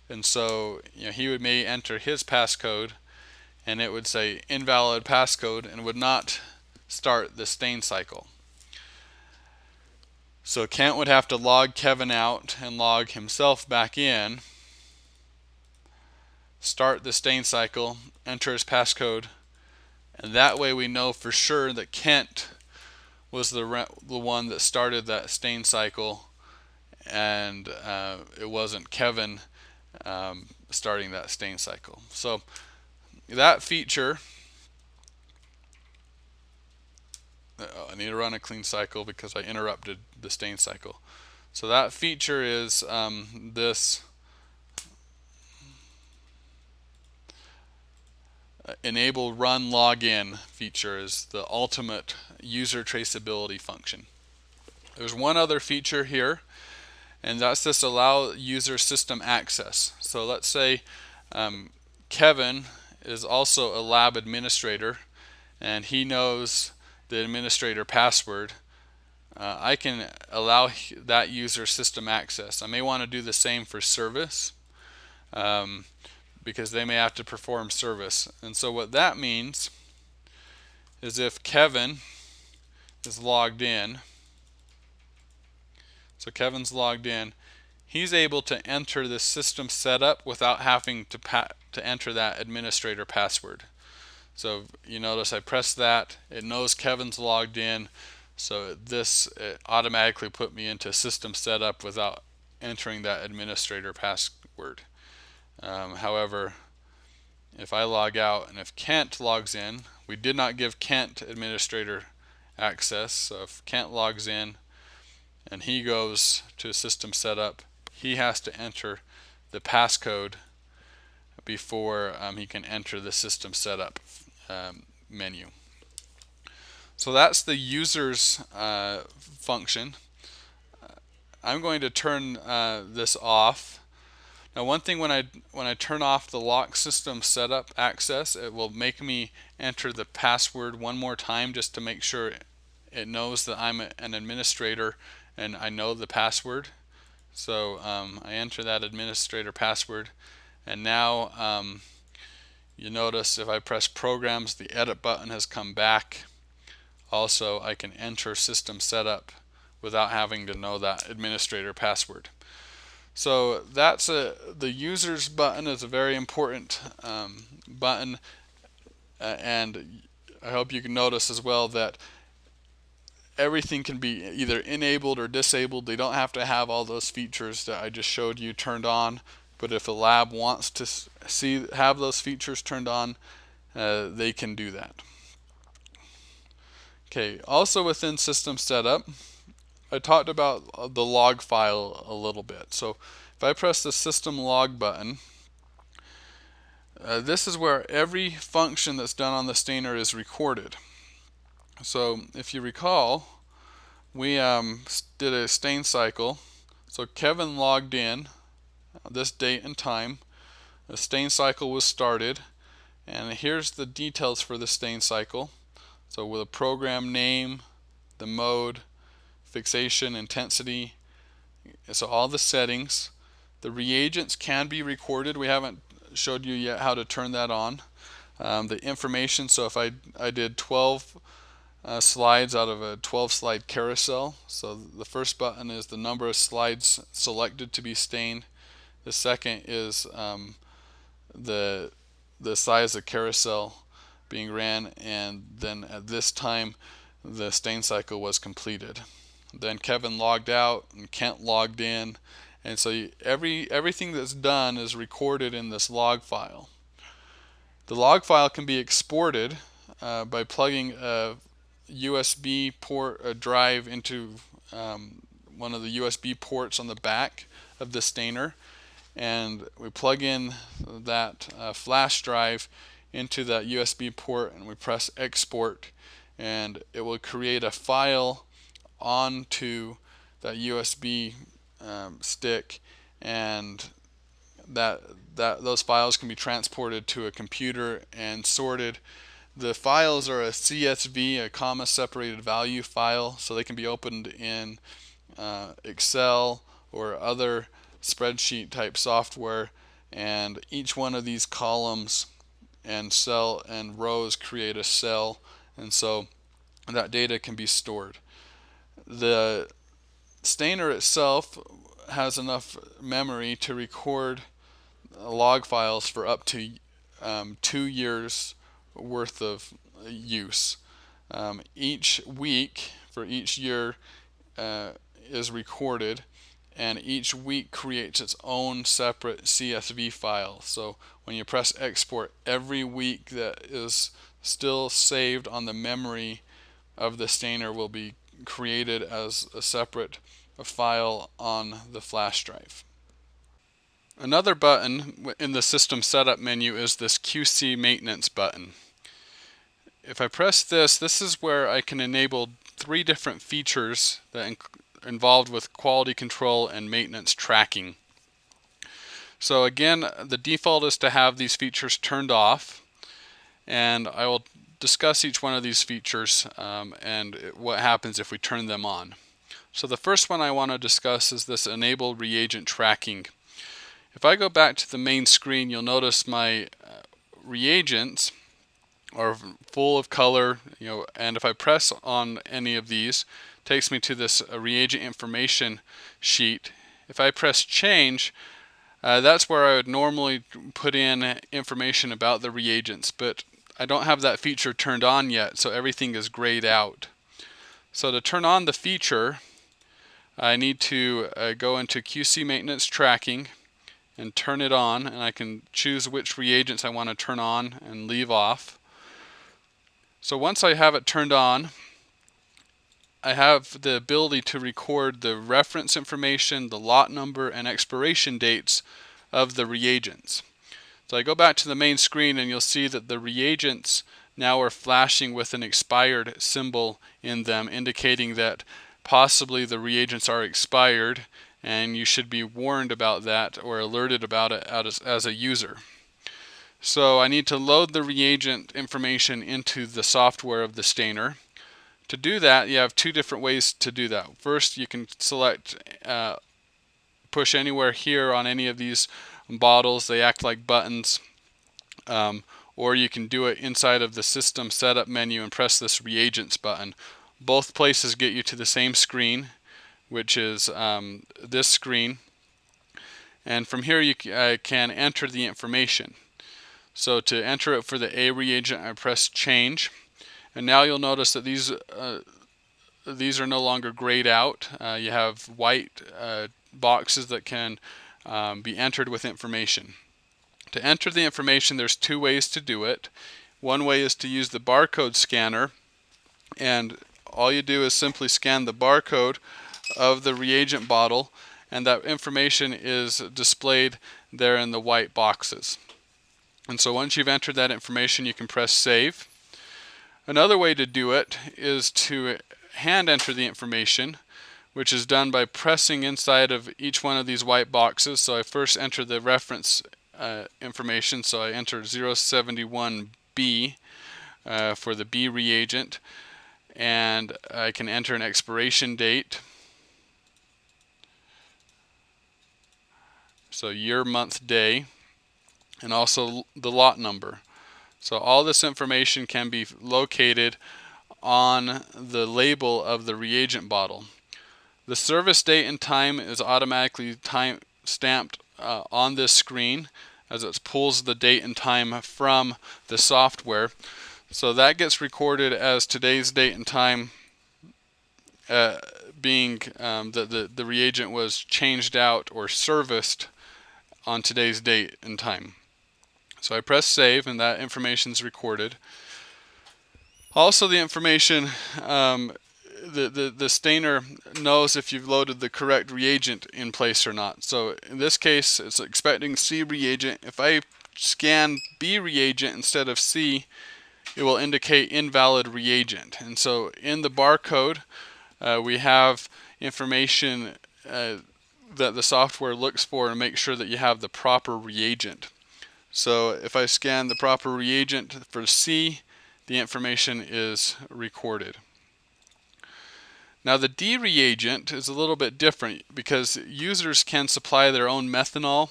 and so he may enter his passcode, and it would say invalid passcode and would not start the stain cycle. So Kent would have to log Kevin out and log himself back in, start the stain cycle, enter his passcode, and that way we know for sure that Kent was the one that started that stain cycle, and it wasn't Kevin starting that stain cycle. So that feature, I need to run a clean cycle because I interrupted the stain cycle. So that feature is this enable run login feature is the ultimate user traceability function. There's one other feature here, and that's this allow user system access. So let's say Kevin is also a lab administrator and he knows the administrator password. I can allow that user system access. I may want to do the same for service because they may have to perform service. And so what that means is if Kevin is logged in, so Kevin's logged in, he's able to enter the system setup without having to enter that administrator password. So you notice I press that, it knows Kevin's logged in, so it automatically put me into system setup without entering that administrator password. However, if I log out and if Kent logs in, we did not give Kent administrator access, so if Kent logs in and he goes to system setup, he has to enter the passcode before he can enter the system setup menu. So that's the user's function. I'm going to turn this off. Now one thing, when I turn off the lock system setup access, it will make me enter the password one more time just to make sure it knows that I'm an administrator and I know the password. So I enter that administrator password, and now you notice if I press programs, the edit button has come back. Also, I can enter system setup without having to know that administrator password. So that's the users button is a very important button, and I hope you can notice as well that everything can be either enabled or disabled. They don't have to have all those features that I just showed you turned on, but if a lab wants to have those features turned on, they can do that. Okay, also within system setup, I talked about the log file a little bit. So if I press the system log button, this is where every function that's done on the stainer is recorded. So if you recall, we did a stain cycle. So Kevin logged in this date and time. The stain cycle was started, and here's the details for the stain cycle. So with a program name, the mode, fixation, intensity, so all the settings. The reagents can be recorded. We haven't showed you yet how to turn that on. The information, so if I did 12 slides out of a 12 slide carousel, so the first button is the number of slides selected to be stained. The second is the size of carousel being ran, and then at this time the stain cycle was completed. Then Kevin logged out and Kent logged in, and so everything that's done is recorded in this log file. The log file can be exported by plugging a USB port, a drive into one of the USB ports on the back of the stainer, and we plug in that flash drive into that USB port and we press export, and it will create a file onto that USB stick, and those files can be transported to a computer and sorted. The files are a CSV, a comma separated value file, so they can be opened in Excel or other spreadsheet type software, and each one of these columns and cell and rows create a cell, and so that data can be stored. The stainer itself has enough memory to record log files for up to 2 years worth of use. Each week for each year is recorded, and each week creates its own separate CSV file. So when you press export, every week that is still saved on the memory of the stainer will be created as a separate file on the flash drive. Another button in the system setup menu is this QC maintenance button. If I press this, this is where I can enable 3 different features that involved with quality control and maintenance tracking. So again, the default is to have these features turned off, and I will discuss each one of these features and what happens if we turn them on. So the first one I want to discuss is this enable reagent tracking. If I go back to the main screen, you'll notice my reagents are full of color, and if I press on any of these, it takes me to this reagent information sheet. If I press change, that's where I would normally put in information about the reagents, but I don't have that feature turned on yet, so everything is grayed out. So to turn on the feature, I need to go into QC maintenance tracking and turn it on, and I can choose which reagents I want to turn on and leave off. So once I have it turned on, I have the ability to record the reference information, the lot number, and expiration dates of the reagents. So I go back to the main screen, and you'll see that the reagents now are flashing with an expired symbol in them, indicating that possibly the reagents are expired, and you should be warned about that or alerted about it as a user. So I need to load the reagent information into the software of the stainer. To do that, you have 2 different ways to do that. First, you can select push anywhere here on any of these bottles. They act like buttons. Or you can do it inside of the system setup menu and press this reagents button. Both places get you to the same screen, which is this screen, and from here you can enter the information. So to enter it for the A reagent, I press change, and now you'll notice that these are no longer grayed out. You have white boxes that can be entered with information. To enter the information, there's 2 ways to do it. One way is to use the barcode scanner, and all you do is simply scan the barcode of the reagent bottle, and that information is displayed there in the white boxes. And so once you've entered that information, you can press save. Another way to do it is to hand enter the information, which is done by pressing inside of each one of these white boxes. So I first enter the reference information, so I enter 071B for the B reagent, and I can enter an expiration date, so year, month, day, and also the lot number. So all this information can be located on the label of the reagent bottle. The service date and time is automatically stamped on this screen as it pulls the date and time from the software. So that gets recorded as today's date and time, being the reagent was changed out or serviced on today's date and time. So I press save, and that information is recorded. Also, the information, the stainer knows if you've loaded the correct reagent in place or not. So in this case, it's expecting C reagent. If I scan B reagent instead of C, it will indicate invalid reagent. And so in the barcode, we have information that the software looks for and make sure that you have the proper reagent. So if I scan the proper reagent for C, the information is recorded. Now the D reagent is a little bit different because users can supply their own methanol,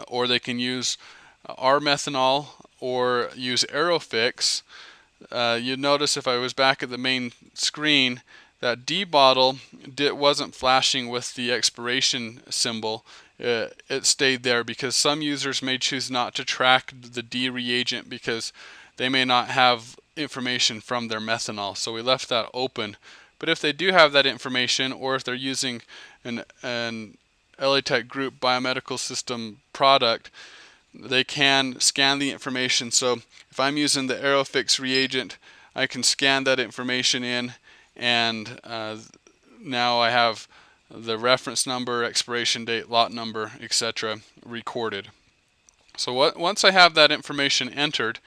or they can use our methanol or use Aerofix. You'd notice if I was back at the main screen, that D bottle wasn't flashing with the expiration symbol. It stayed there because some users may choose not to track the D reagent because they may not have information from their methanol. So we left that open. But if they do have that information, or if they're using an ELITech Group biomedical system product, they can scan the information. So if I'm using the Aerofix reagent, I can scan that information in, and now I have the reference number, expiration date, lot number, etc. recorded. So once I have that information entered,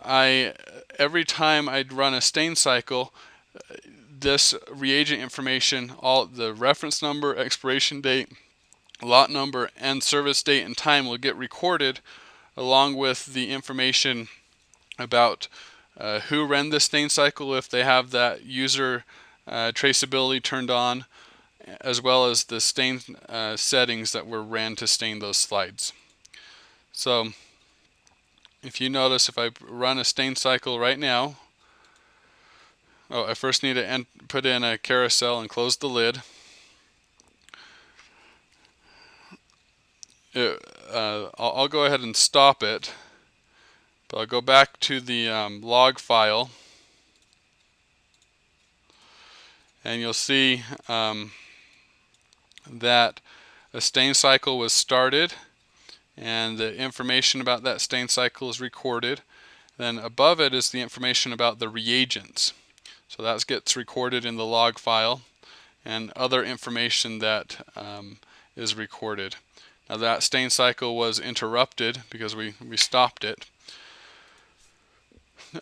every time I'd run a stain cycle, this reagent information, all the reference number, expiration date, lot number, and service date and time will get recorded, along with the information about who ran the stain cycle if they have that user traceability turned on, as well as the stain settings that were ran to stain those slides. So if you notice, if I run a stain cycle right now, I first need to put in a carousel and close the lid. I'll go ahead and stop it, but I'll go back to the log file, and you'll see that a stain cycle was started, and the information about that stain cycle is recorded. Then above it is the information about the reagents. So that gets recorded in the log file, and other information that is recorded. Now that stain cycle was interrupted because we stopped it.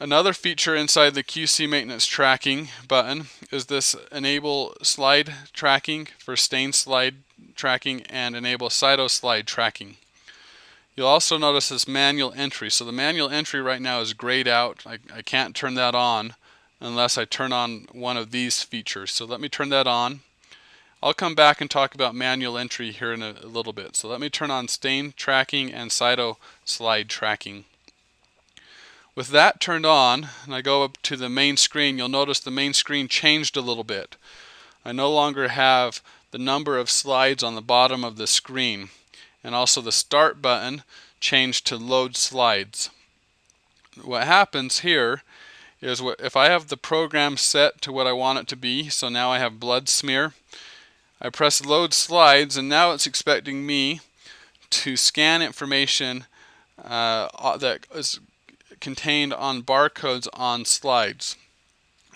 Another feature inside the QC maintenance tracking button is this enable slide tracking for stain slide tracking and enable cyto slide tracking. You'll also notice this manual entry. So the manual entry right now is grayed out. I can't turn that on unless I turn on one of these features. So let me turn that on. I'll come back and talk about manual entry here in a little bit. So let me turn on stain tracking and cyto slide tracking. With that turned on, and I go up to the main screen, you'll notice the main screen changed a little bit. I no longer have the number of slides on the bottom of the screen, and also the start button changed to load slides. What happens here is if I have the program set to what I want it to be, so now I have blood smear, I press load slides, and now it's expecting me to scan information that is contained on barcodes on slides.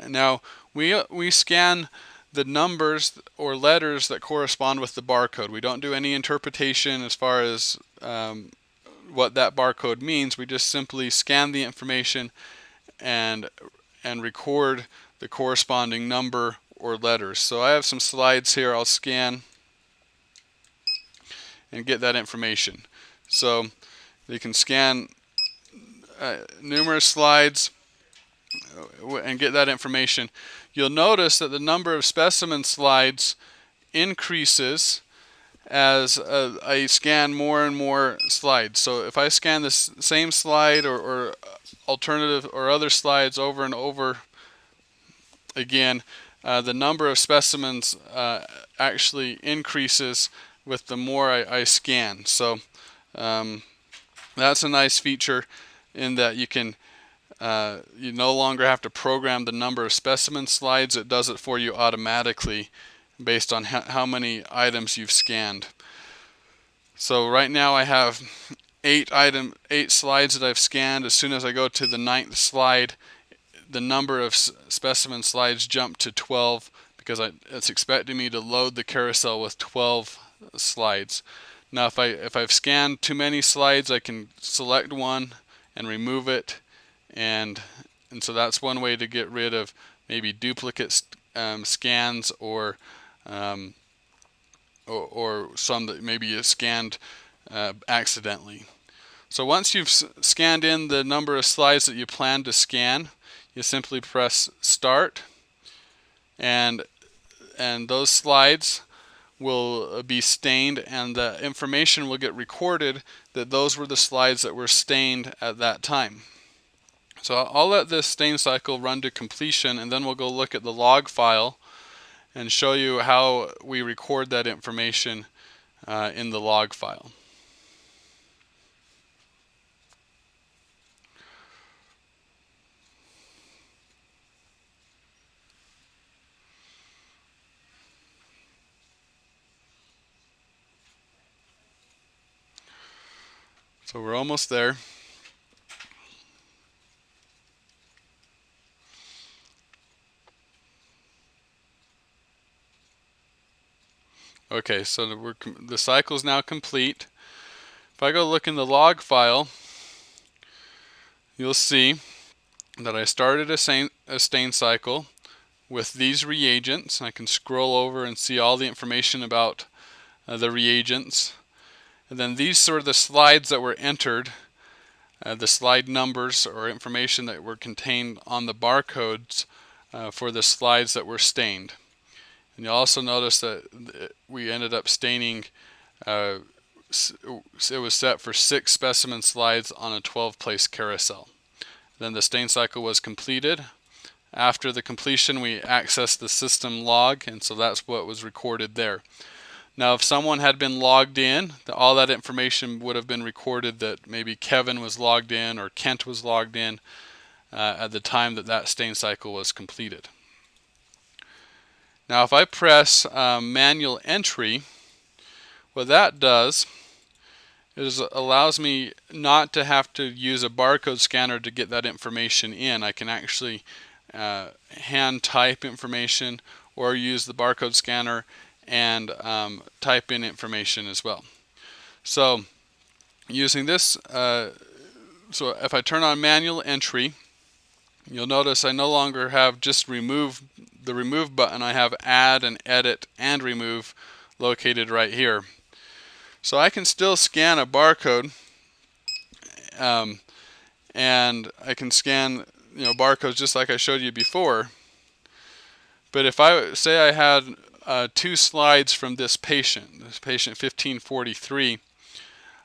Now we scan the numbers or letters that correspond with the barcode. We don't do any interpretation as far as what that barcode means. We just simply scan the information and record the corresponding number or letters. So I have some slides here I'll scan and get that information. So you can scan numerous slides and get that information. You'll notice that the number of specimen slides increases as I scan more and more slides. So if I scan this same slide or alternative or other slides over and over again, the number of specimens actually increases with the more I scan. So that's a nice feature in that you can you no longer have to program the number of specimen slides. It does it for you automatically based on how many items you've scanned. So right now I have 8 slides that I've scanned. As soon as I go to the 9th slide, the number of specimen slides jump to 12 because it's expecting me to load the carousel with 12 slides. Now if I've scanned too many slides, I can select one and remove it, and so that's one way to get rid of maybe duplicate scans or some that maybe you scanned accidentally. So once you've scanned in the number of slides that you plan to scan, you simply press Start, and those slides will be stained, and the information will get recorded that those were the slides that were stained at that time. So I'll let this stain cycle run to completion, and then we'll go look at the log file and show you how we record that information in the log file. So we're almost there. Okay, so the cycle is now complete. If I go look in the log file, you'll see that I started a stain cycle with these reagents. I can scroll over and see all the information about the reagents. And then these are the slides that were entered, the slide numbers or information that were contained on the barcodes for the slides that were stained. And you'll also notice that we ended up staining, it was set for 6 specimen slides on a 12-place carousel. Then the stain cycle was completed. After the completion, we accessed the system log, and so that's what was recorded there. Now, if someone had been logged in, all that information would have been recorded, that maybe Kevin was logged in or Kent was logged in at the time that that stain cycle was completed. Now, if I press manual entry, what that does is allows me not to have to use a barcode scanner to get that information in. I can actually hand type information or use the barcode scanner and type in information as well. So using this, so if I turn on manual entry, you'll notice I no longer have just the remove button. I have add and edit and remove located right here. So I can still scan a barcode, and I can scan barcodes just like I showed you before. But if I say I had 2 slides from this patient 1543,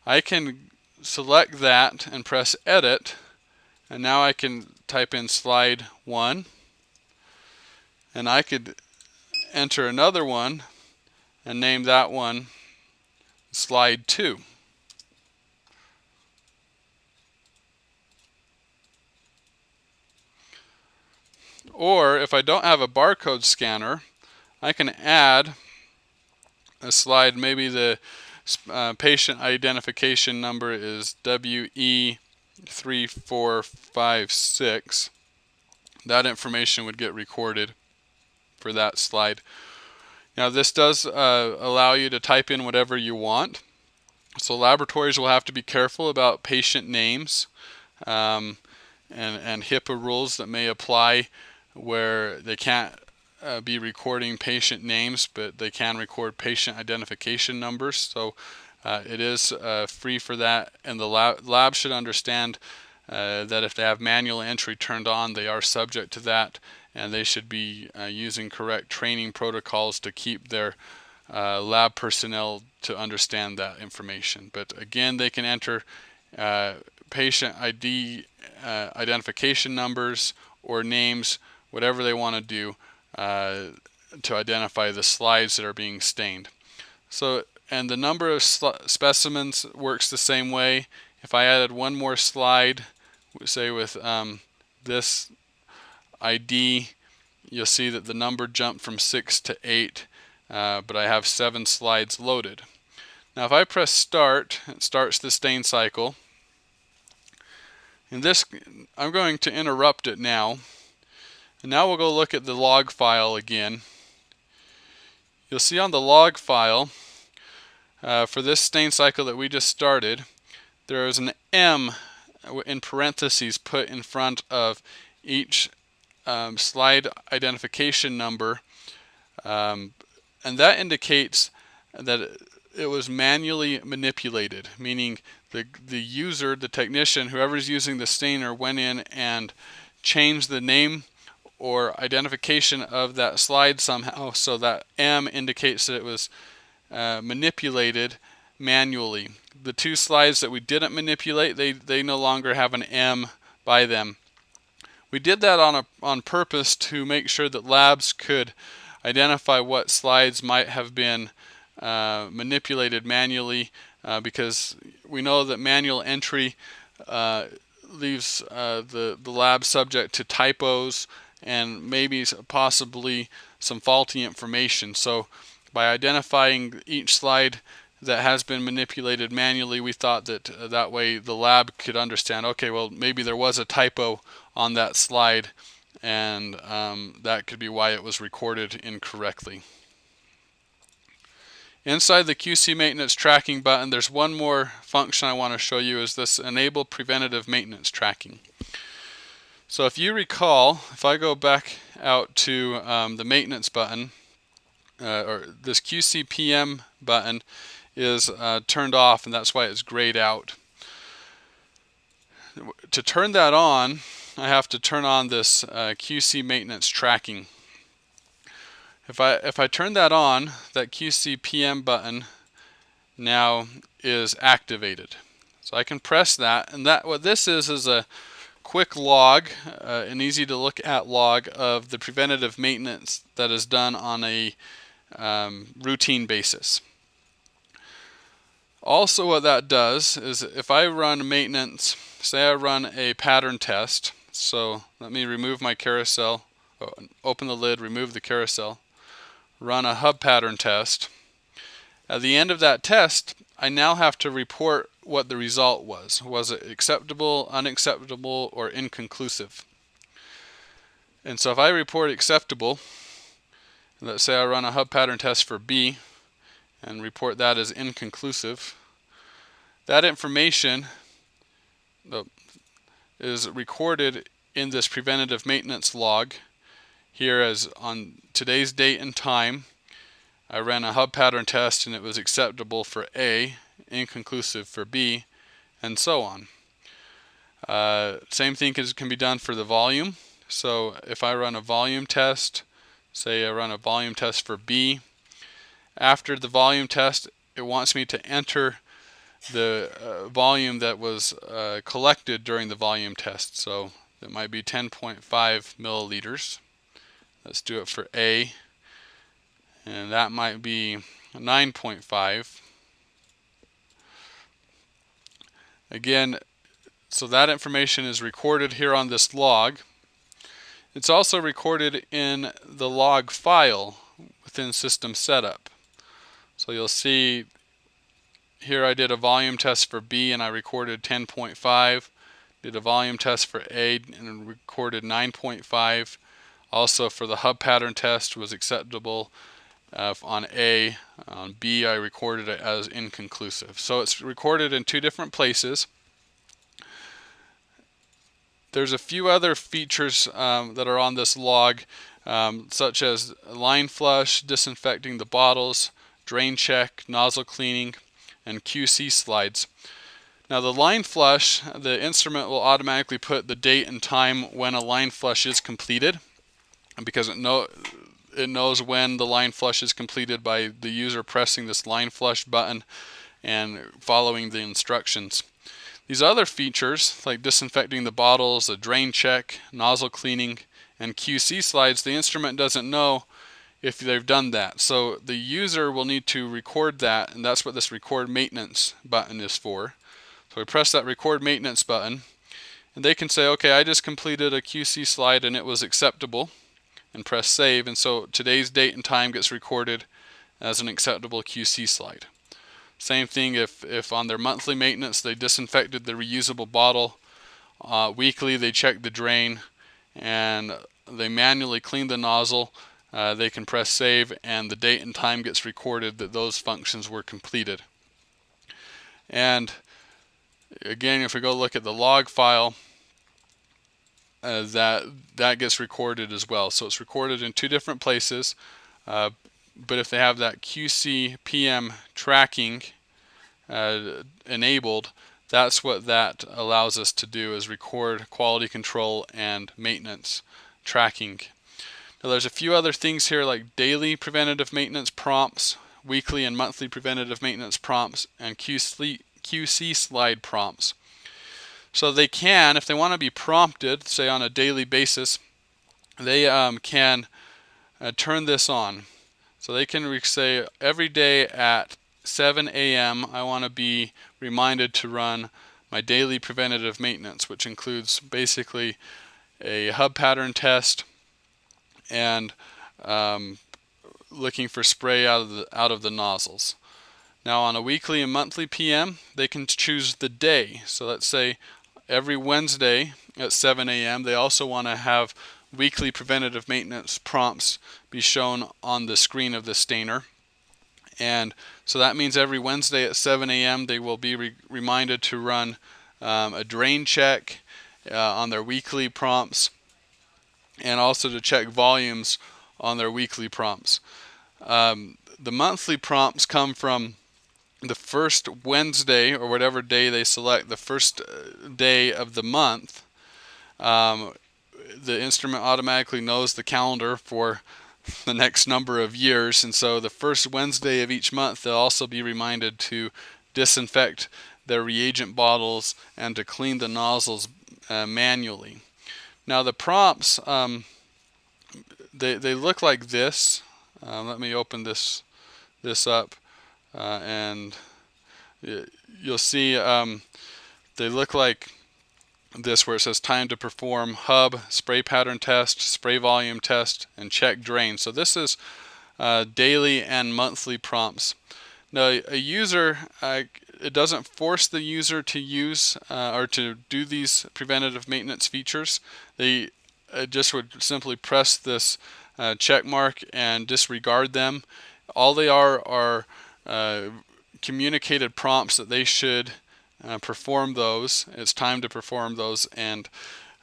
I can select that and press edit, and now I can type in slide 1, and I could enter another one and name that one slide 2. Or if I don't have a barcode scanner, I can add a slide. Maybe the patient identification number is WE3456. That information would get recorded for that slide. Now, this does allow you to type in whatever you want. So laboratories will have to be careful about patient names and HIPAA rules that may apply, where they can't be recording patient names, but they can record patient identification numbers. So it is free for that, and the lab should understand that if they have manual entry turned on, they are subject to that, and they should be using correct training protocols to keep their lab personnel to understand that information. But again, they can enter patient ID identification numbers or names, whatever they want to do to identify the slides that are being stained. So, and the number of specimens works the same way. If I added one more slide, say with this ID, you'll see that the number jumped from 6 to 8, but I have 7 slides loaded. Now if I press start, it starts the stain cycle. In this, I'm going to interrupt it now. And now we'll go look at the log file again. You'll see on the log file, for this stain cycle that we just started, there is an M in parentheses put in front of each slide identification number, and that indicates that it was manually manipulated, meaning the user, the technician, whoever's using the stainer, went in and changed the name or identification of that slide somehow, so that M indicates that it was manipulated manually. The two slides that we didn't manipulate, they no longer have an M by them. We did that on purpose to make sure that labs could identify what slides might have been manipulated manually, because we know that manual entry leaves the lab subject to typos and maybe possibly some faulty information. So by identifying each slide that has been manipulated manually, we thought that that way the lab could understand, okay, well, maybe there was a typo on that slide, and that could be why it was recorded incorrectly. Inside the QC maintenance tracking button, there's one more function I want to show you, is this enable preventative maintenance tracking. So if you recall, if I go back out to the maintenance button, or this QC PM button is turned off, and that's why it's grayed out. To turn that on, I have to turn on this QC maintenance tracking. If I turn that on, that QC PM button now is activated. So I can press that, and that what this is a quick log, an easy to look at log of the preventative maintenance that is done on a routine basis. Also, what that does is if I run maintenance, say I run a pattern test, so let me remove my carousel, open the lid, remove the carousel, run a hub pattern test. At the end of that test, I now have to report what the result was. Was it acceptable, unacceptable, or inconclusive? And so if I report acceptable, let's say I run a hub pattern test for B and report that as inconclusive, that information is recorded in this preventative maintenance log here as on today's date and time. I ran a hub pattern test and it was acceptable for A, inconclusive for B, and so on. Same thing can be done for the volume. So if I run a volume test, say I run a volume test for B, after the volume test it wants me to enter the volume that was collected during the volume test. So it might be 10.5 milliliters. Let's do it for A, and that might be 9.5. Again, so that information is recorded here on this log. It's also recorded in the log file within System Setup. So you'll see here I did a volume test for B and I recorded 10.5. Did a volume test for A and recorded 9.5. Also for the hub pattern test was acceptable on A. On B I recorded it as inconclusive. So it's recorded in two different places. There's a few other features that are on this log, such as line flush, disinfecting the bottles, drain check, nozzle cleaning, and QC slides. Now the line flush, the instrument will automatically put the date and time when a line flush is completed, because it knows when the line flush is completed by the user pressing this line flush button and following the instructions. These other features, like disinfecting the bottles, a drain check, nozzle cleaning, and QC slides, the instrument doesn't know if they've done that. So the user will need to record that, and that's what this record maintenance button is for. So we press that record maintenance button, and they can say, okay, I just completed a QC slide and it was acceptable, and press save, and so today's date and time gets recorded as an acceptable QC slide. Same thing if on their monthly maintenance they disinfected the reusable bottle, weekly they check the drain, and they manually clean the nozzle, they can press save and the date and time gets recorded that those functions were completed. And again, if we go look at the log file, that gets recorded as well. So it's recorded in two different places, but if they have that QC PM tracking enabled, that's what that allows us to do, is record quality control and maintenance tracking. Now there's a few other things here like daily preventative maintenance prompts, weekly and monthly preventative maintenance prompts, and QC slide prompts. So they can, if they want to be prompted, say on a daily basis, they can turn this on. So they can say every day at 7 a.m. I want to be reminded to run my daily preventative maintenance, which includes basically a hub pattern test and looking for spray out of the nozzles. Now on a weekly and monthly PM, they can choose the day. So let's say every Wednesday at 7 a.m. they also want to have weekly preventative maintenance prompts be shown on the screen of the stainer. And so that means every Wednesday at 7 a.m. they will be reminded to run a drain check on their weekly prompts, and also to check volumes on their weekly prompts. The monthly prompts come from the first Wednesday, or whatever day they select, the first day of the month. The instrument automatically knows the calendar for the next number of years, and so the first Wednesday of each month they'll also be reminded to disinfect their reagent bottles and to clean the nozzles manually. Now the prompts, they look like this. Let me open this up, and you'll see they look like this, where it says time to perform hub, spray pattern test, spray volume test, and check drain. So this is daily and monthly prompts. Now a user, it doesn't force the user to use or to do these preventative maintenance features. They just would simply press this check mark and disregard them. All they are communicated prompts that they should perform those. It's time to perform those, and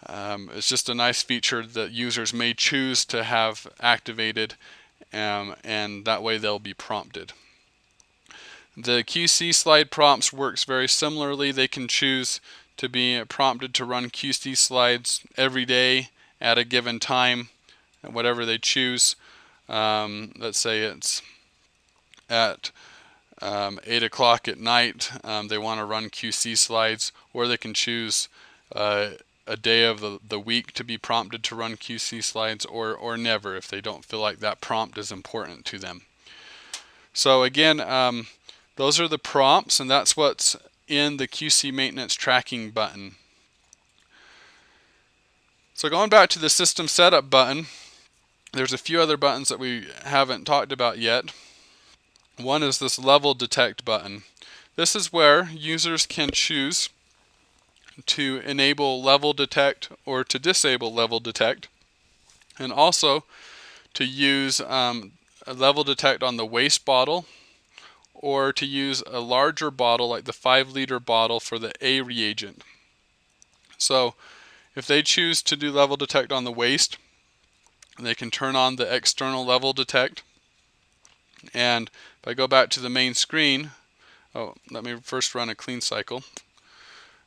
it's just a nice feature that users may choose to have activated, and that way they'll be prompted. The QC slide prompts works very similarly. They can choose to be prompted to run QC slides every day at a given time, whatever they choose. Let's say it's at 8 o'clock at night, they want to run QC slides, or they can choose a day of the week to be prompted to run QC slides, or never, if they don't feel like that prompt is important to them. So again, those are the prompts, and that's what's in the QC maintenance tracking button. So going back to the system setup button, there's a few other buttons that we haven't talked about yet. One is this level detect button. This is where users can choose to enable level detect or to disable level detect, and also to use a level detect on the waste bottle, or to use a larger bottle like the 5-liter bottle for the A reagent. So if they choose to do level detect on the waste, they can turn on the external level detect. And if I go back to the main screen, let me first run a clean cycle.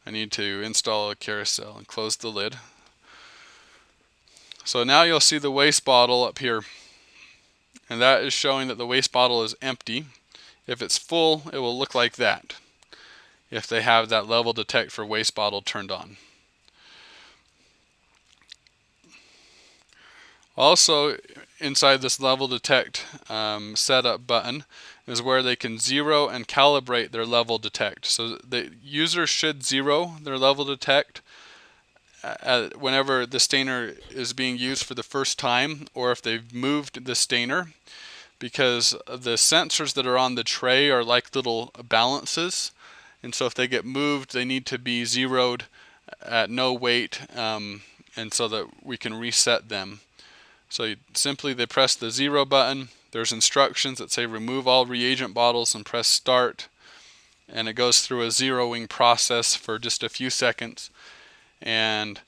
I need to install a carousel and close the lid. So now you'll see the waste bottle up here, and that is showing that the waste bottle is empty. If it's full, it will look like that if they have that level detect for waste bottle turned on. Also, inside this level detect setup button is where they can zero and calibrate their level detect. So the user should zero their level detect whenever the stainer is being used for the first time, or if they've moved the stainer, because the sensors that are on the tray are like little balances, and so if they get moved, they need to be zeroed at no weight, and so that we can reset them. So they press the 0 button. There's instructions that say remove all reagent bottles and press start, and it goes through a zeroing process for just a few seconds, and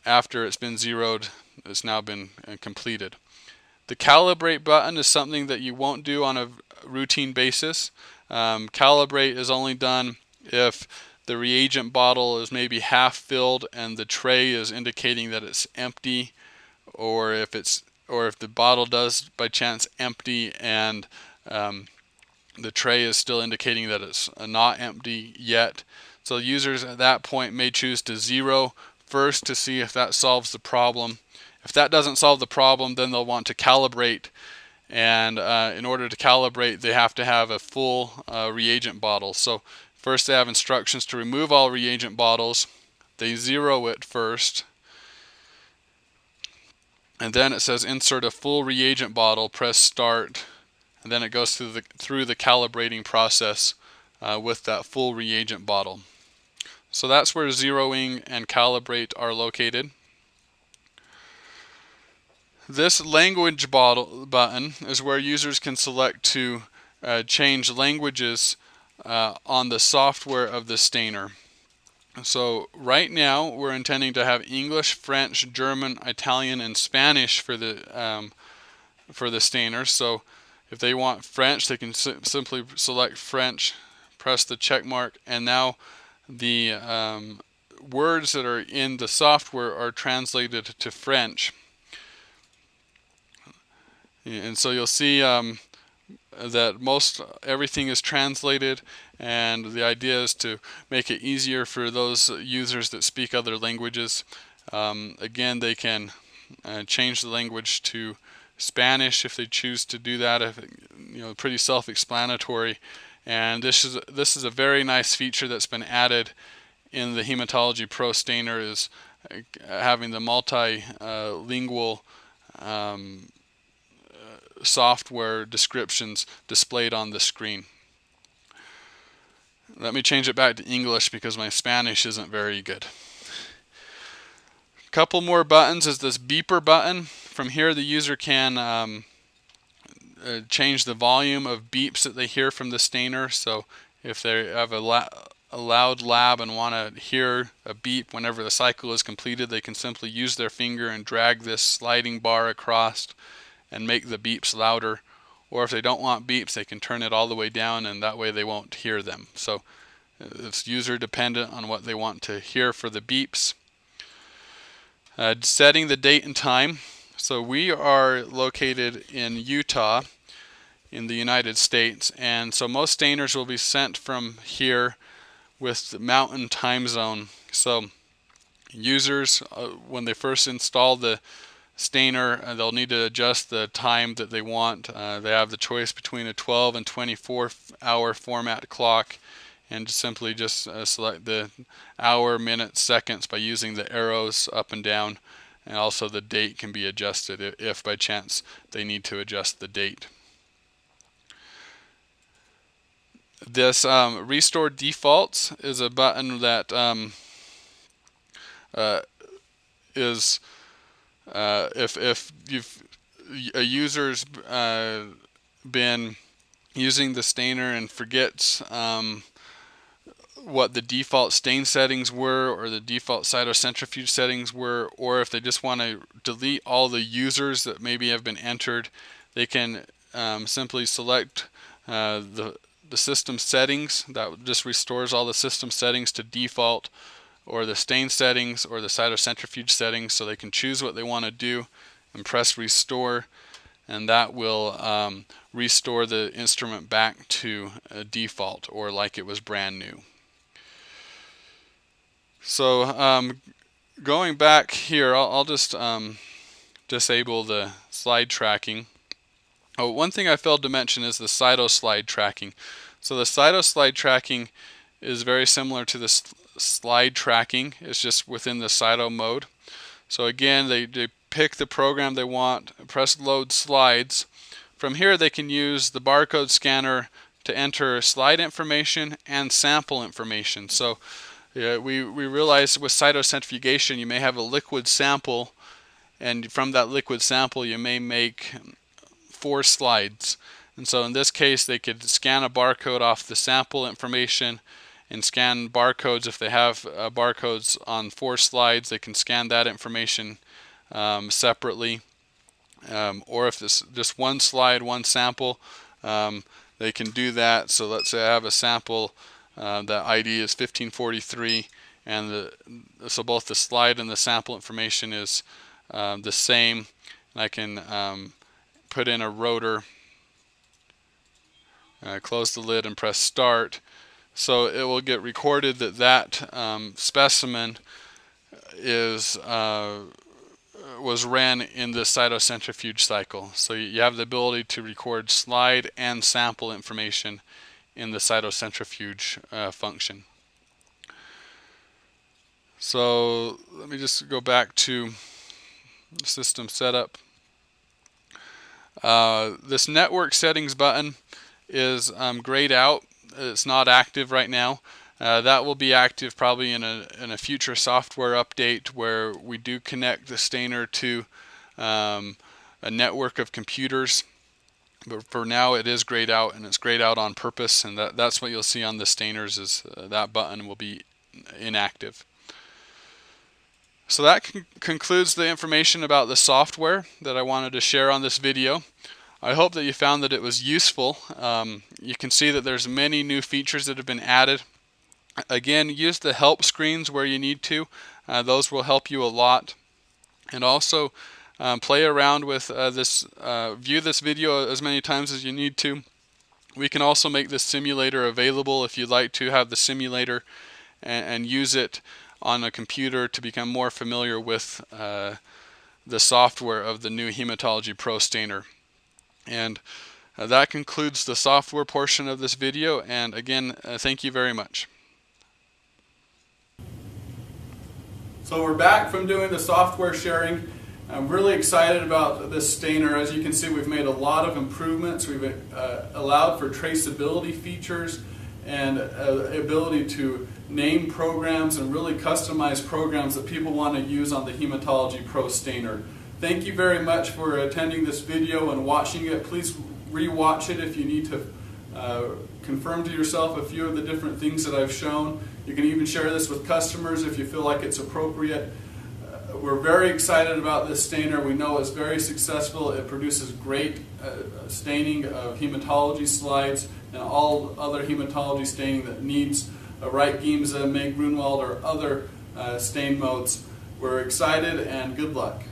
after it's been zeroed, it's now been completed. The calibrate button is something that you won't do on a routine basis. Calibrate is only done if the reagent bottle is maybe half filled and the tray is indicating that it's empty, or if the bottle does by chance empty and the tray is still indicating that it's not empty yet. So users at that point may choose to zero first to see if that solves the problem. If that doesn't solve the problem, then they'll want to calibrate, and in order to calibrate, they have to have a full reagent bottle. So first they have instructions to remove all reagent bottles. They zero it first, and then it says insert a full reagent bottle, press start, and then it goes through the calibrating process with that full reagent bottle. So that's where zeroing and calibrate are located. This language button is where users can select to change languages on the software of the stainer. So right now we're intending to have English, French, German, Italian, and Spanish for the stainer. So if they want French, they can simply select French, press the check mark, and now the words that are in the software are translated to French. And so you'll see that everything is translated, and the idea is to make it easier for those users that speak other languages. Again, they can change the language to Spanish if they choose to do that. Pretty self-explanatory. And this is a very nice feature that's been added in the Hematology Pro stainer, is having the multilingual software descriptions displayed on the screen. Let me change it back to English because my Spanish isn't very good. A couple more buttons is this beeper button. From here the user can change the volume of beeps that they hear from the stainer. So if they have a loud lab and want to hear a beep whenever the cycle is completed, they can simply use their finger and drag this sliding bar across and make the beeps louder. Or if they don't want beeps, they can turn it all the way down, and that way they won't hear them. So it's user dependent on what they want to hear for the beeps. Setting the date and time. So we are located in Utah in the United States, and so most stainers will be sent from here with the mountain time zone. So users, when they first install the stainer, they'll need to adjust the time that they want. They have the choice between a 12 and 24 hour format clock, and simply just select the hour, minutes, seconds by using the arrows up and down, and also the date can be adjusted if by chance they need to adjust the date. This restore defaults is a button that is if a user's been using the stainer and forgets what the default stain settings were, or the default cytocentrifuge settings were, or if they just want to delete all the users that maybe have been entered, they can simply select the system settings. That just restores all the system settings to default, or the stain settings, or the cytocentrifuge settings, so they can choose what they want to do and press restore, and that will restore the instrument back to default, or like it was brand new. So going back here, I'll just disable the slide tracking. Oh, one thing I failed to mention is the cyto slide tracking. So the cyto slide tracking is very similar to the slide tracking. It's just within the cyto mode. So again, they pick the program they want, press load slides. From here they can use the barcode scanner to enter slide information and sample information. So we realize with cytocentrifugation you may have a liquid sample, and from that liquid sample you may make 4 slides. And so in this case they could scan a barcode off the sample information and scan barcodes. If they have barcodes on 4 slides, they can scan that information separately. Or if it's just one slide, one sample, they can do that. So let's say I have a sample that ID is 1543, and so both the slide and the sample information is the same. And I can put in a rotor, close the lid and press start. So it will get recorded that that specimen was ran in the cytocentrifuge cycle. So you have the ability to record slide and sample information in the cytocentrifuge function. So let me just go back to system setup. This network settings button is grayed out. It's not active right now. That will be active probably in a future software update where we do connect the stainer to a network of computers. But for now it is grayed out, and it's grayed out on purpose, and that's what you'll see on the stainers is that button will be inactive. So that concludes the information about the software that I wanted to share on this video. I hope that you found that it was useful. You can see that there's many new features that have been added. Again, use the help screens where you need to. Those will help you a lot. And also play around with this, view this video as many times as you need to. We can also make this simulator available if you'd like to have the simulator and use it on a computer to become more familiar with the software of the new Hematology Pro Stainer. And that concludes the software portion of this video. And again, thank you very much. So we're back from doing the software sharing. I'm really excited about this stainer. As you can see, we've made a lot of improvements. We've allowed for traceability features and ability to name programs and really customize programs that people want to use on the Hematology Pro Stainer. Thank you very much for attending this video and watching it. Please re-watch it if you need to confirm to yourself a few of the different things that I've shown. You can even share this with customers if you feel like it's appropriate. We're very excited about this stainer. We know it's very successful. It produces great staining of hematology slides and all other hematology staining that needs a Wright Giemsa, May Grunwald, or other stain modes. We're excited, and good luck.